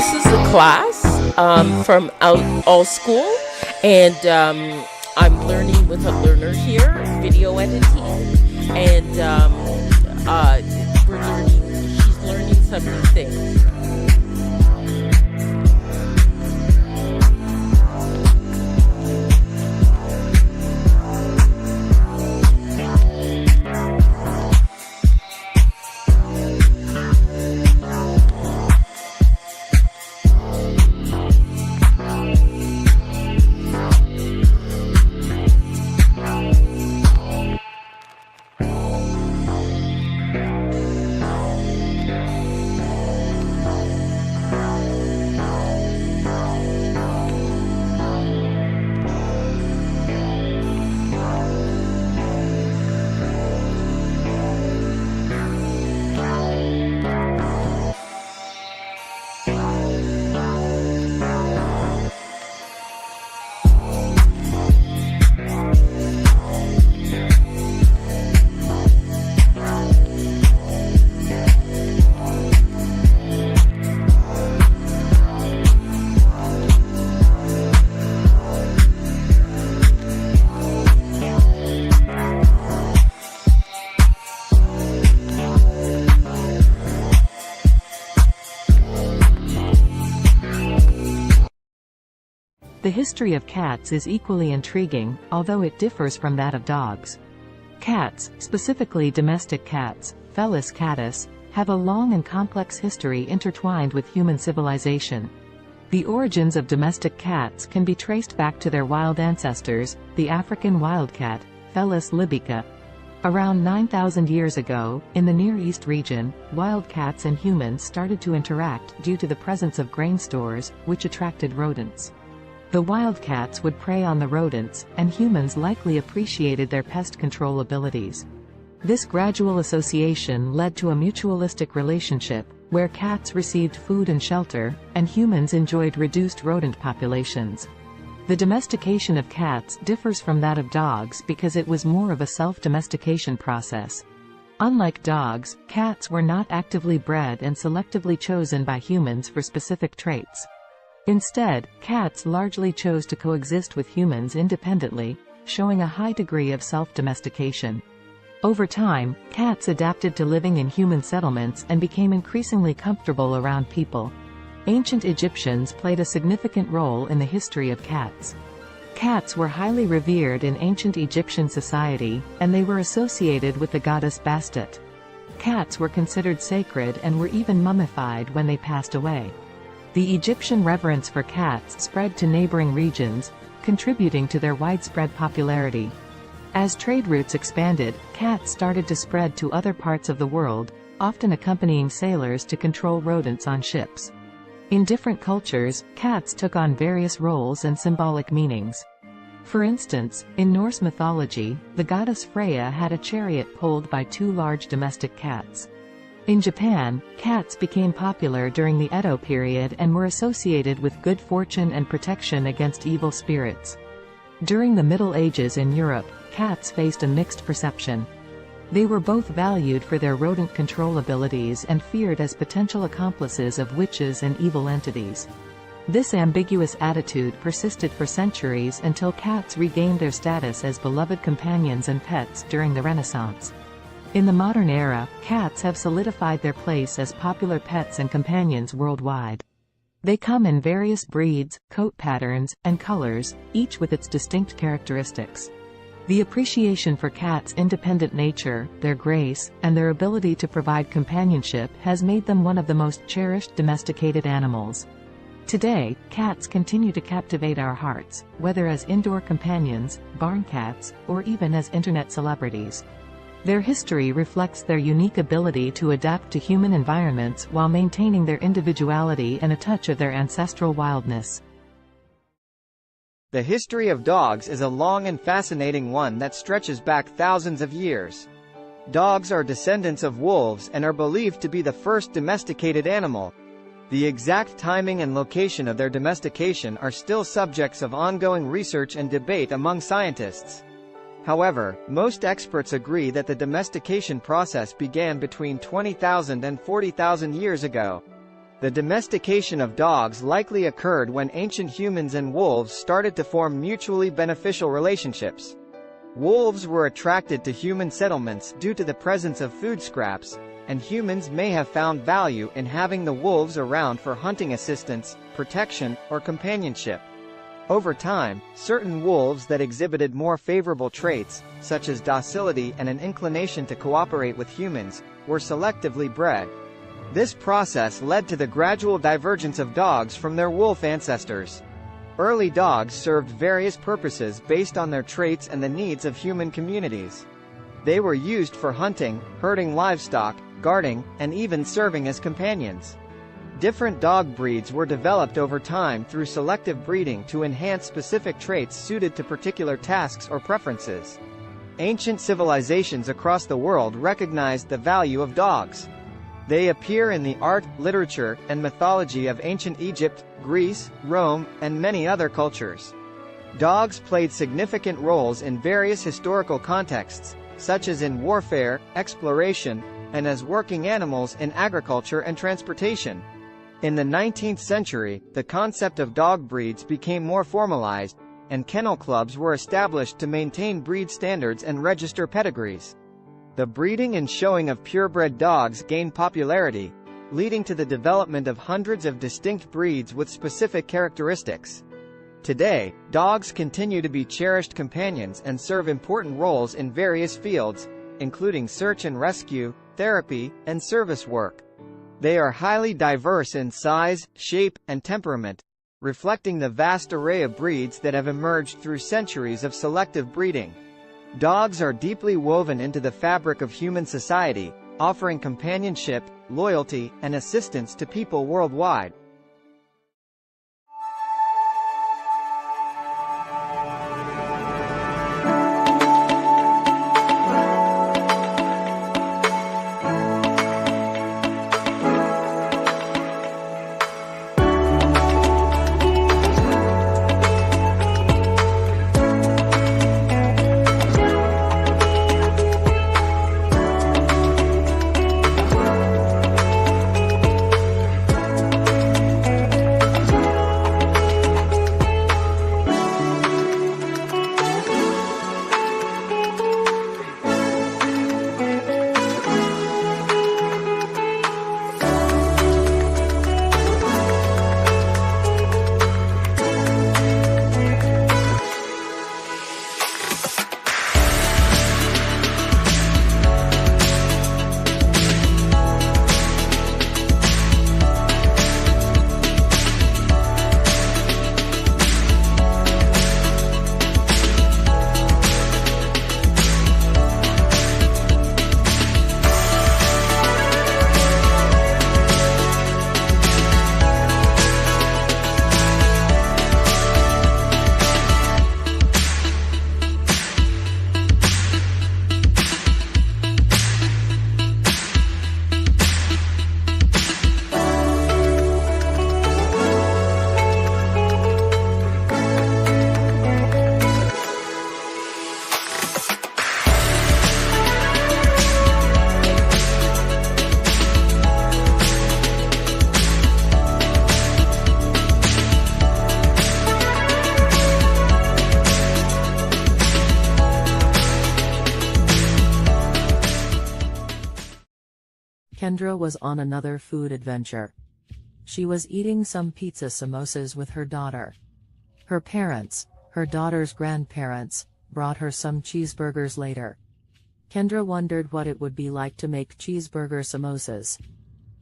This is a class from all school, and I'm learning with a learner here, video editing, and she's learning some new things. The history of cats is equally intriguing, although it differs from that of dogs. Cats, specifically domestic cats, Felis catus, have a long and complex history intertwined with human civilization. The origins of domestic cats can be traced back to their wild ancestors, the African wildcat, Felis libica. Around 9,000 years ago, in the Near East region, wildcats and humans started to interact due to the presence of grain stores, which attracted rodents. The wildcats would prey on the rodents, and humans likely appreciated their pest control abilities. This gradual association led to a mutualistic relationship, where cats received food and shelter, and humans enjoyed reduced rodent populations. The domestication of cats differs from that of dogs because it was more of a self-domestication process. Unlike dogs, cats were not actively bred and selectively chosen by humans for specific traits. Instead, cats largely chose to coexist with humans independently, showing a high degree of self-domestication. Over time, cats adapted to living in human settlements and became increasingly comfortable around people. Ancient Egyptians played a significant role in the history of cats. Cats were highly revered in ancient Egyptian society, and they were associated with the goddess Bastet. Cats were considered sacred and were even mummified when they passed away. The Egyptian reverence for cats spread to neighboring regions, contributing to their widespread popularity. As trade routes expanded, cats started to spread to other parts of the world, often accompanying sailors to control rodents on ships. In different cultures, cats took on various roles and symbolic meanings. For instance, in Norse mythology, the goddess Freya had a chariot pulled by two large domestic cats. In Japan, cats became popular during the Edo period and were associated with good fortune and protection against evil spirits. During the Middle Ages in Europe, cats faced a mixed perception. They were both valued for their rodent control abilities and feared as potential accomplices of witches and evil entities. This ambiguous attitude persisted for centuries until cats regained their status as beloved companions and pets during the Renaissance. In the modern era, cats have solidified their place as popular pets and companions worldwide. They come in various breeds, coat patterns, and colors, each with its distinct characteristics. The appreciation for cats' independent nature, their grace, and their ability to provide companionship has made them one of the most cherished domesticated animals. Today, cats continue to captivate our hearts, whether as indoor companions, barn cats, or even as internet celebrities. Their history reflects their unique ability to adapt to human environments while maintaining their individuality and a touch of their ancestral wildness. The history of dogs is a long and fascinating one that stretches back thousands of years. Dogs are descendants of wolves and are believed to be the first domesticated animal. The exact timing and location of their domestication are still subjects of ongoing research and debate among scientists. However, most experts agree that the domestication process began between 20,000 and 40,000 years ago. The domestication of dogs likely occurred when ancient humans and wolves started to form mutually beneficial relationships. Wolves were attracted to human settlements due to the presence of food scraps, and humans may have found value in having the wolves around for hunting assistance, protection, or companionship. Over time, certain wolves that exhibited more favorable traits, such as docility and an inclination to cooperate with humans, were selectively bred. This process led to the gradual divergence of dogs from their wolf ancestors. Early dogs served various purposes based on their traits and the needs of human communities. They were used for hunting, herding livestock, guarding, and even serving as companions. Different dog breeds were developed over time through selective breeding to enhance specific traits suited to particular tasks or preferences. Ancient civilizations across the world recognized the value of dogs. They appear in the art, literature, and mythology of ancient Egypt, Greece, Rome, and many other cultures. Dogs played significant roles in various historical contexts, such as in warfare, exploration, and as working animals in agriculture and transportation. In the 19th century, the concept of dog breeds became more formalized, and kennel clubs were established to maintain breed standards and register pedigrees. The breeding and showing of purebred dogs gained popularity, leading to the development of hundreds of distinct breeds with specific characteristics. Today, dogs continue to be cherished companions and serve important roles in various fields, including search and rescue, therapy, and service work. They are highly diverse in size, shape, and temperament, reflecting the vast array of breeds that have emerged through centuries of selective breeding. Dogs are deeply woven into the fabric of human society, offering companionship, loyalty, and assistance to people worldwide. Kendra was on another food adventure. She was eating some pizza samosas with her daughter. Her parents, her daughter's grandparents, brought her some cheeseburgers later. Kendra wondered what it would be like to make cheeseburger samosas.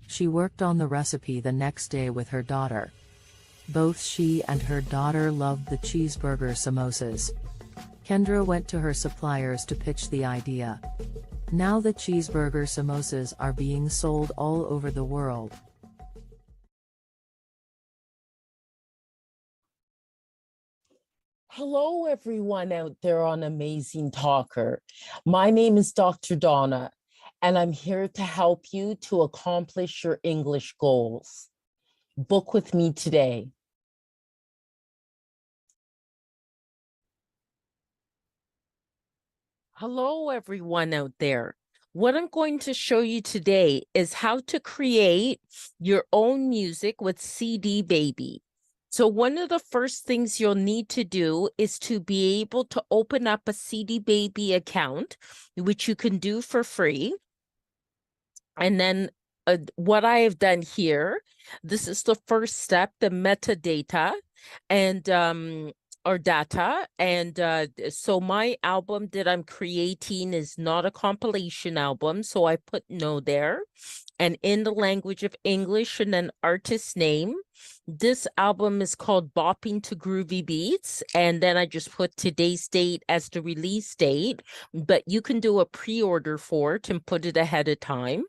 She worked on the recipe the next day with her daughter. Both she and her daughter loved the cheeseburger samosas. Kendra went to her suppliers to pitch the idea. Now the cheeseburger samosas are being sold all over the world. Hello, everyone out there on Amazing Talker. My name is Dr. Donna, and I'm here to help you to accomplish your English goals. Book with me today. Hello, everyone out there. What I'm going to show you today is how to create your own music with CD Baby. So one of the first things you'll need to do is to be able to open up a CD Baby account, which you can do for free. And then what I have done here, this is the first step, the metadata and or data. And so my album that I'm creating is not a compilation album. So I put no there. And in the language of English and an artist name. This album is called Bopping to Groovy Beats. And then I just put today's date as the release date. But you can do a pre-order for it and put it ahead of time.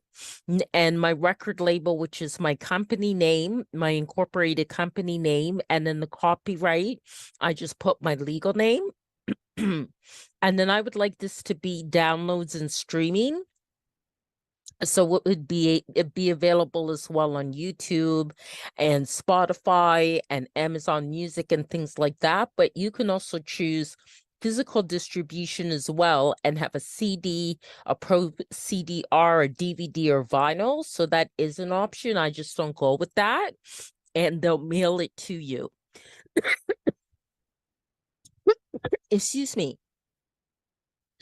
And my record label, which is my company name, my incorporated company name, and then the copyright, I just put my legal name. And then I would like this to be downloads and streaming. So it'd be available as well on YouTube and Spotify and Amazon Music and things like that. But you can also choose physical distribution as well and have a CD, a Pro CD-R, a DVD, or vinyl. So that is an option. I just don't go with that. And they'll mail it to you. Excuse me.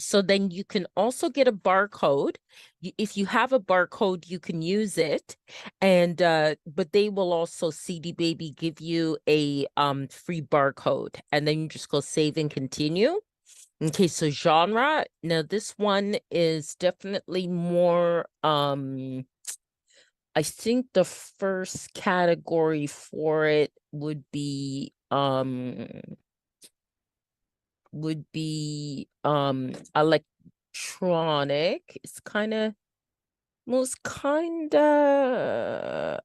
So then you can also get a barcode. If you have a barcode, you can use it. And but they will also, CD Baby, give you a free barcode. And then you just go save and continue. Okay, so genre. Now this one is definitely more I think the first category for it would be electronic. It's kind of most kind of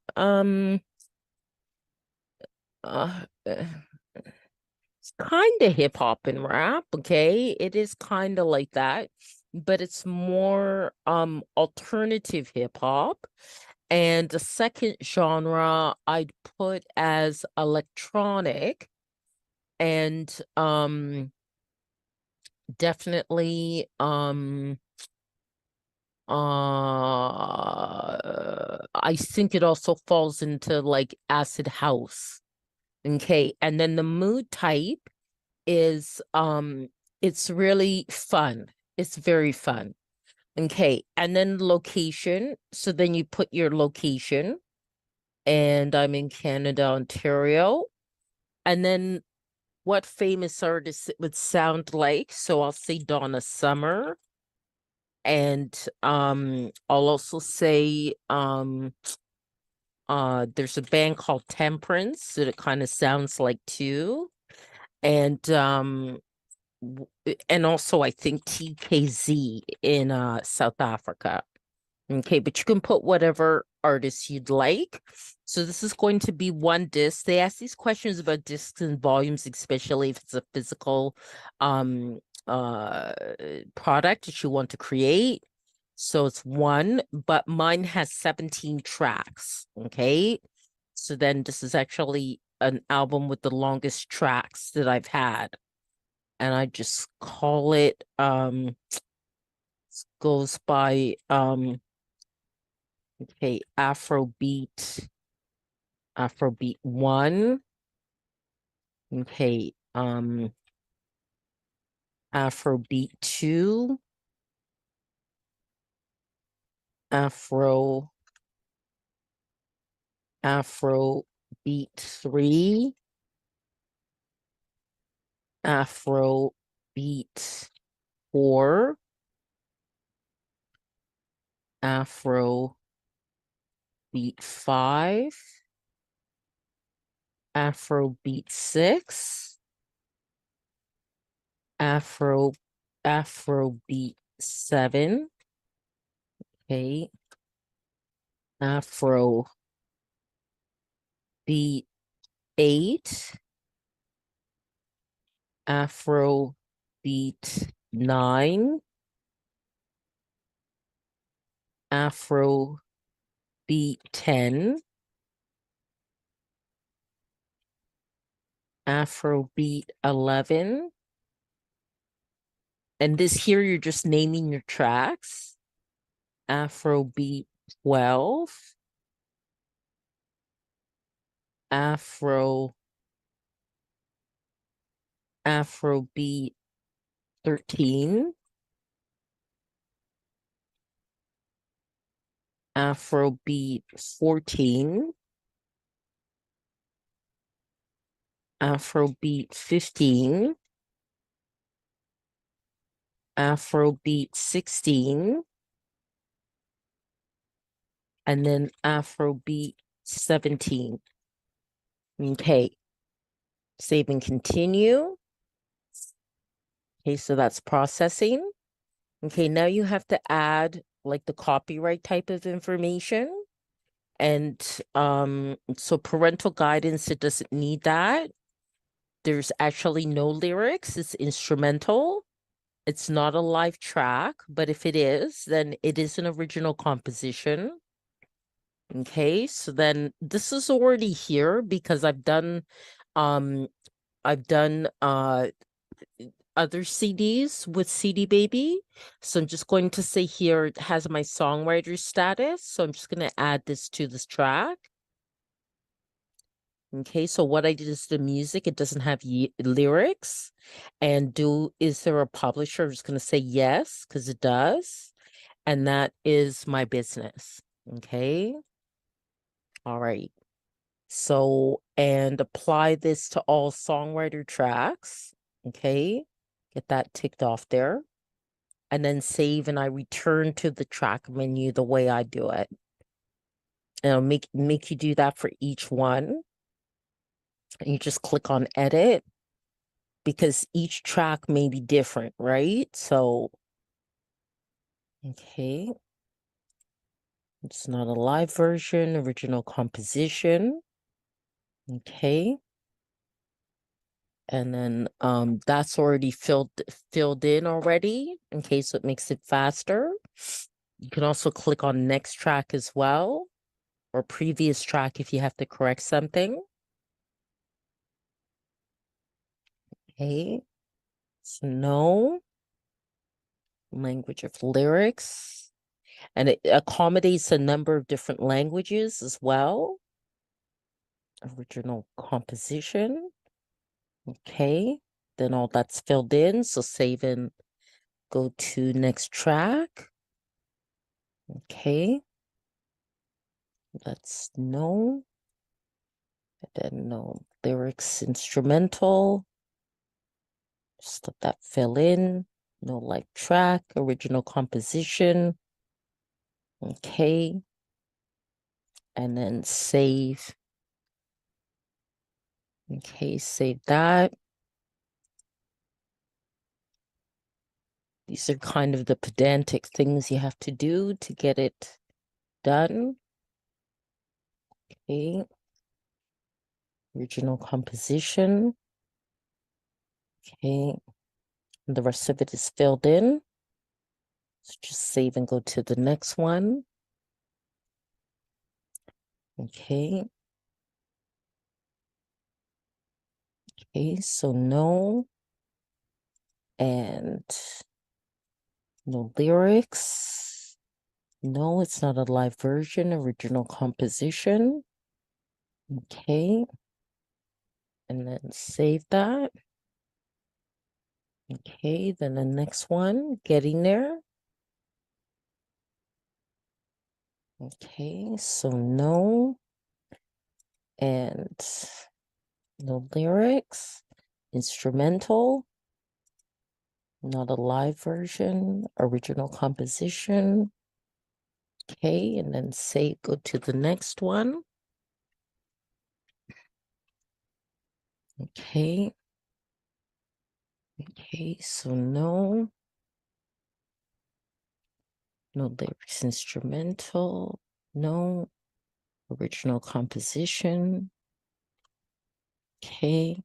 it's kind of hip hop and rap. Okay, it is kind of like that, but it's more alternative hip hop. And the second genre I'd put as electronic, and definitely I think it also falls into like acid house. Okay, and then the mood type is it's really fun. It's very fun. Okay, and then location. So then you put your location, and I'm in Canada, Ontario. And then what famous artist it would sound like. So I'll say Donna Summer. And I'll also say there's a band called Temperance that it kind of sounds like too. And also I think TKZ in South Africa. Okay, but you can put whatever artist you'd like. So this is going to be one disc. They ask these questions about discs and volumes, especially if it's a physical product that you want to create. So it's one, but mine has 17 tracks. Okay, so then this is actually an album with the longest tracks that I've had. And I just call it goes by okay, Afrobeat 1. Okay, Afrobeat 2. Afrobeat 3. Afrobeat 4. Afrobeat 5. Afrobeat 6. Afrobeat 7. Okay. Afrobeat 8. Afrobeat 9. Afrobeat 10. Afrobeat 11. And this here, you're just naming your tracks. Afrobeat 12, Afrobeat 13, Afrobeat 14, Afrobeat 15, Afrobeat 16, and then Afrobeat 17. Okay, save and continue. Okay, so that's processing. Okay, now you have to add like the copyright type of information. And so parental guidance, it doesn't need that. There's actually no lyrics, it's instrumental. It's not a live track, but if it is, then it is an original composition. Okay, so then this is already here because I've done other CDs with CD Baby. So I'm just going to say here it has my songwriter status. So I'm just going to add this to this track. Okay, so what I did is the music, it doesn't have lyrics. And is there a publisher? I'm just going to say yes, because it does. And that is my business. Okay. All right. So, and apply this to all songwriter tracks. Okay. Get that ticked off there. And then save, and I return to the track menu the way I do it. And I'll make you do that for each one. And you just click on edit because each track may be different, right? So, okay. It's not a live version, original composition. Okay. And then that's already filled in already. Okay, so it makes it faster. You can also click on next track as well, or previous track if you have to correct something. Okay, so no language of lyrics, and it accommodates a number of different languages as well. Original composition. Okay, then all that's filled in, so save and go to next track. Okay, that's no, and then no lyrics, instrumental. Just let that fill in. No live track, original composition. Okay, and then save. Okay, save that. These are kind of the pedantic things you have to do to get it done. Okay. Original composition. Okay. And the rest of it is filled in. So just save and go to the next one. Okay. Okay, so no. And no lyrics. No, it's not a live version, original composition. Okay. And then save that. Okay, then the next one, getting there. Okay, so no. And no lyrics. Instrumental. Not a live version. Original composition. Okay, and then say go to the next one. Okay. Okay, so no. No lyrics, instrumental. No. Original composition. Okay.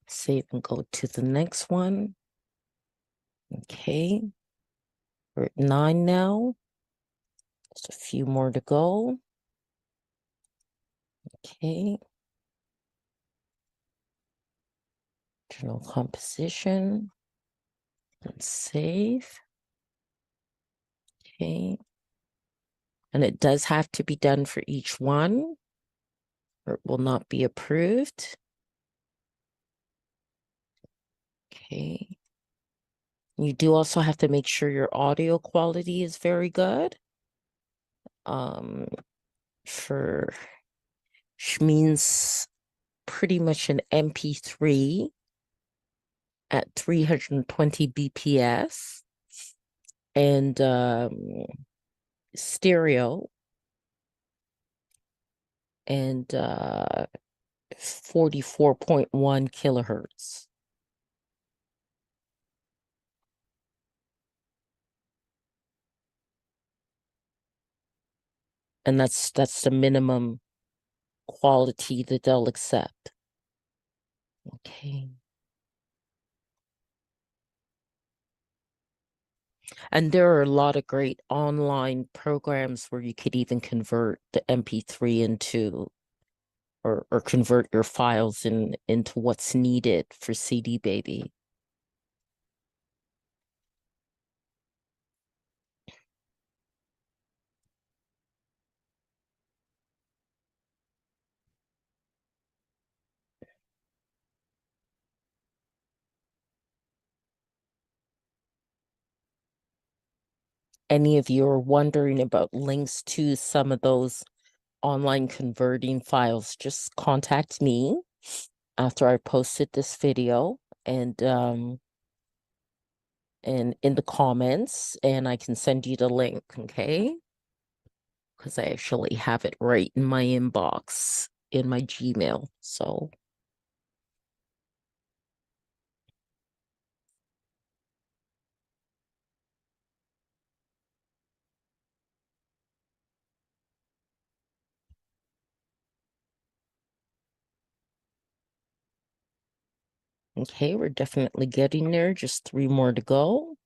Save and go to the next one. Okay. We're at 9 now. Just a few more to go. Okay. Original composition. And save. Okay. And it does have to be done for each one, or it will not be approved. Okay. You do also have to make sure your audio quality is very good. For which means pretty much an MP3 at 320 BPS and stereo and 44.1 kilohertz. And that's the minimum quality that they'll accept. Okay. And there are a lot of great online programs where you could even convert the MP3 into or convert your files into what's needed for CD Baby. Any of you are wondering about links to some of those online converting files, just contact me after I posted this video and in the comments, and I can send you the link, okay? Because I actually have it right in my inbox in my Gmail. So okay, we're definitely getting there. Just 3 more to go.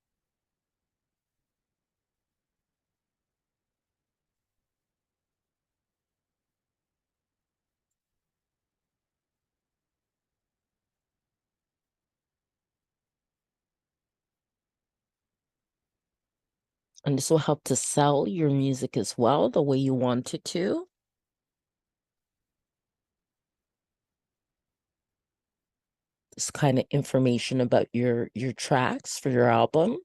And this will help to sell your music as well, the way you want it to. This kind of information about your tracks for your album.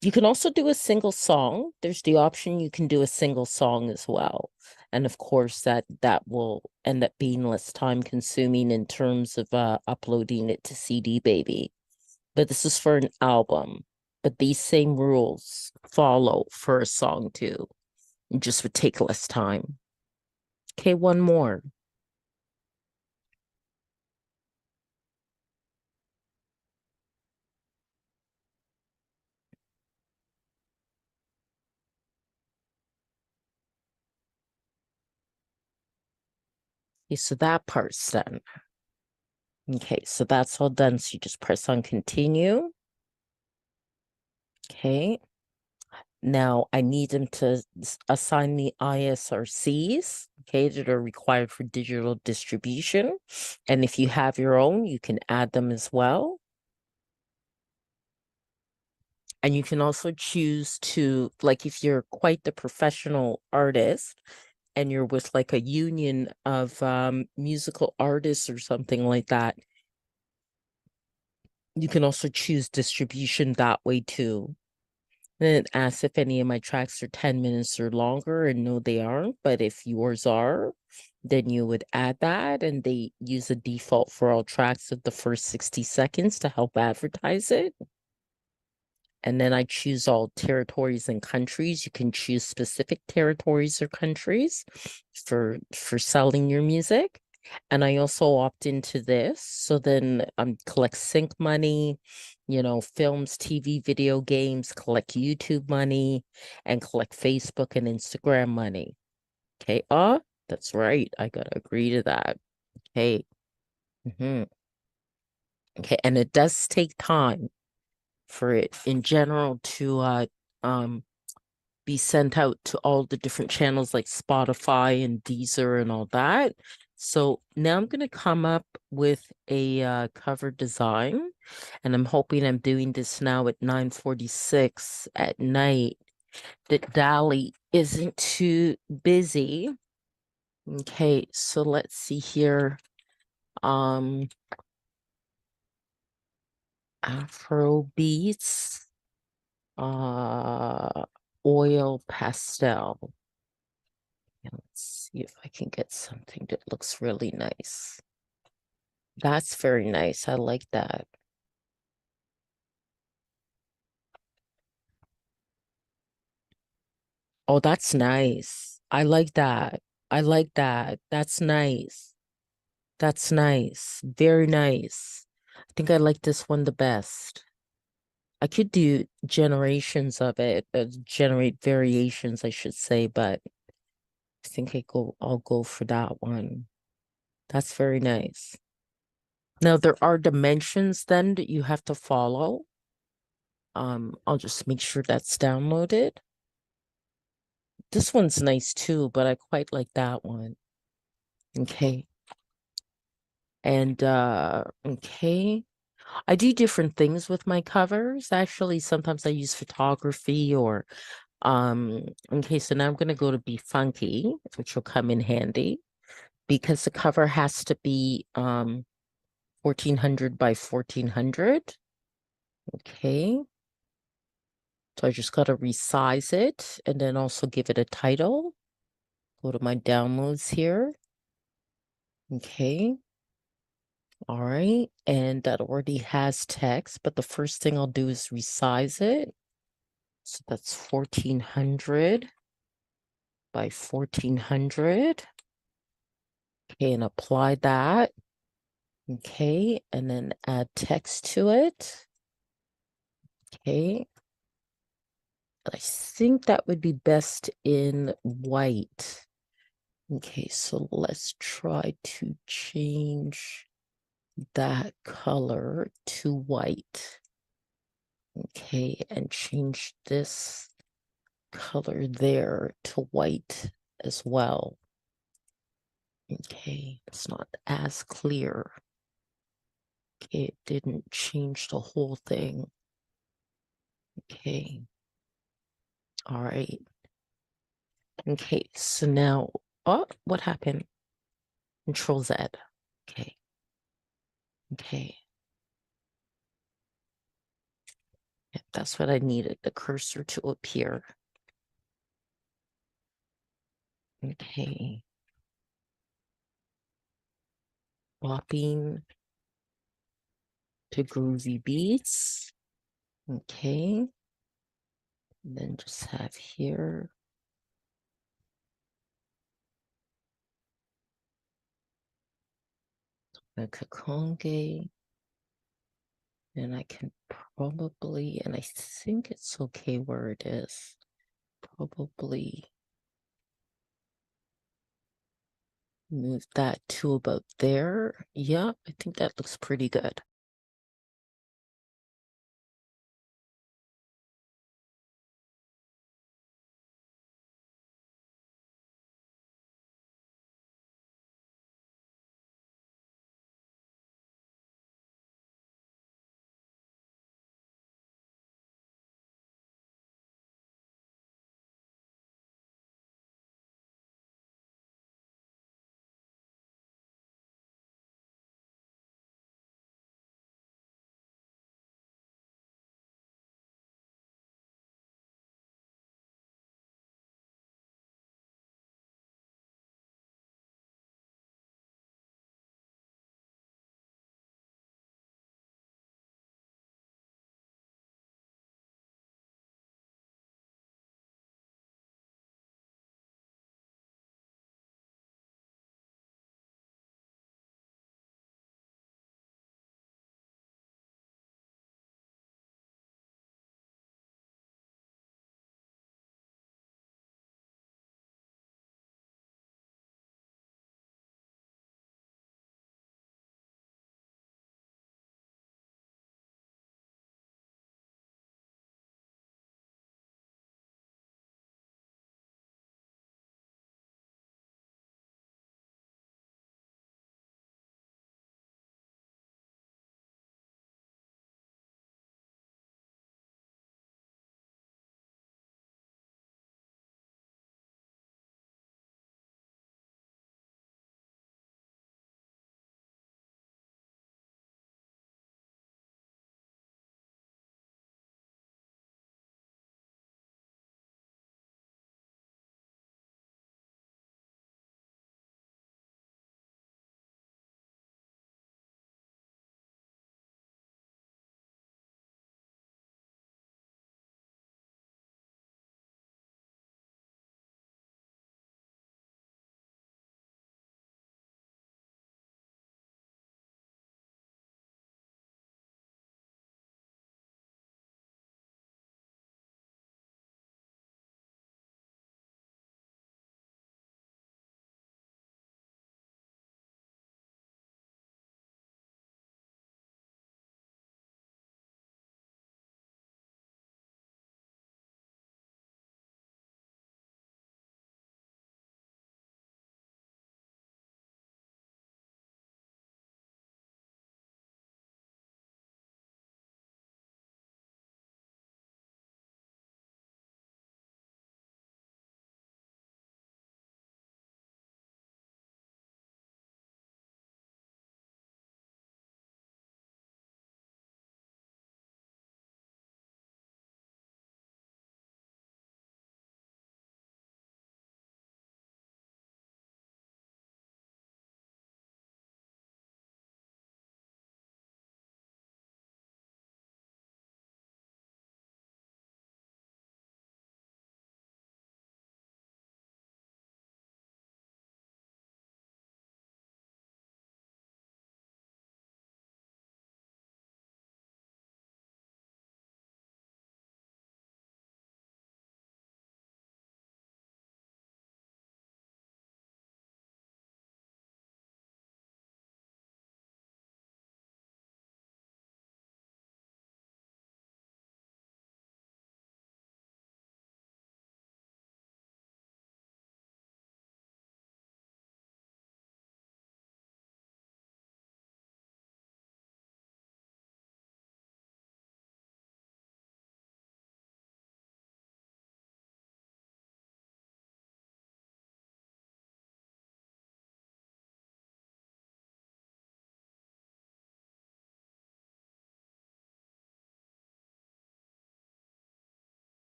You can also do a single song. There's the option you can do a single song as well. And of course that will end up being less time consuming in terms of uploading it to CD Baby. But this is for an album. But these same rules follow for a song too. It just would take less time. Okay, one more. Okay, so that part's done. Okay, so that's all done. So you just press on continue. Okay. Now I need them to assign the ISRCs, okay, that are required for digital distribution. And if you have your own, you can add them as well. And you can also choose to, like, if you're quite the professional artist and you're with like a union of musical artists or something like that, you can also choose distribution that way too. Then it asks if any of my tracks are 10 minutes or longer, and no, they aren't. But if yours are, then you would add that, and they use a default for all tracks of the first 60 seconds to help advertise it. And then I choose all territories and countries. You can choose specific territories or countries for selling your music. And I also opt into this. So then collect sync money, you know, films, TV, video games, collect YouTube money, and collect Facebook and Instagram money. Okay. That's right. I gotta agree to that. Okay. Okay. And it does take time for it in general to be sent out to all the different channels like Spotify and Deezer and all that. So now I'm going to come up with a cover design, and I'm hoping I'm doing this now at 9:46 at night. that Dolly isn't too busy. Okay, so let's see here. Afro beats, oil pastel. And let's see if I can get something that looks really nice. That's very nice. I like that. Oh, that's nice. I like that. I like that. That's nice. That's nice. Very nice. I think I like this one the best. I could do generations of it, generate variations, I should say, but I think I'll go for that one. That's very nice. Now there are dimensions then that you have to follow. I'll just make sure that's downloaded. This one's nice too, but I quite like that one. Okay. And okay. I do different things with my covers. Actually, sometimes I use photography or okay, so now I'm gonna go to Be Funky, which will come in handy because the cover has to be 1400 by 1400. Okay. So I just gotta resize it and then also give it a title. Go to my downloads here. Okay. All right. And that already has text, but the first thing I'll do is resize it. So that's 1400 by 1400. Okay, and apply that. Okay, and then add text to it. Okay. I think that would be best in white. Okay, so let's try to change that color to white. Okay, and change this color there to white as well. Okay, it's not as clear. Okay, it didn't change the whole thing. Okay. All right. Okay, so now, oh, what happened? Control Z. Okay. Okay. Yeah, that's what I needed, the cursor to appear. Okay. Swapping to groovy beats. Okay. And then just have here. Donna Kakonge. And I can probably, and I think it's okay where it is. Probably move that to about there. Yeah, I think that looks pretty good.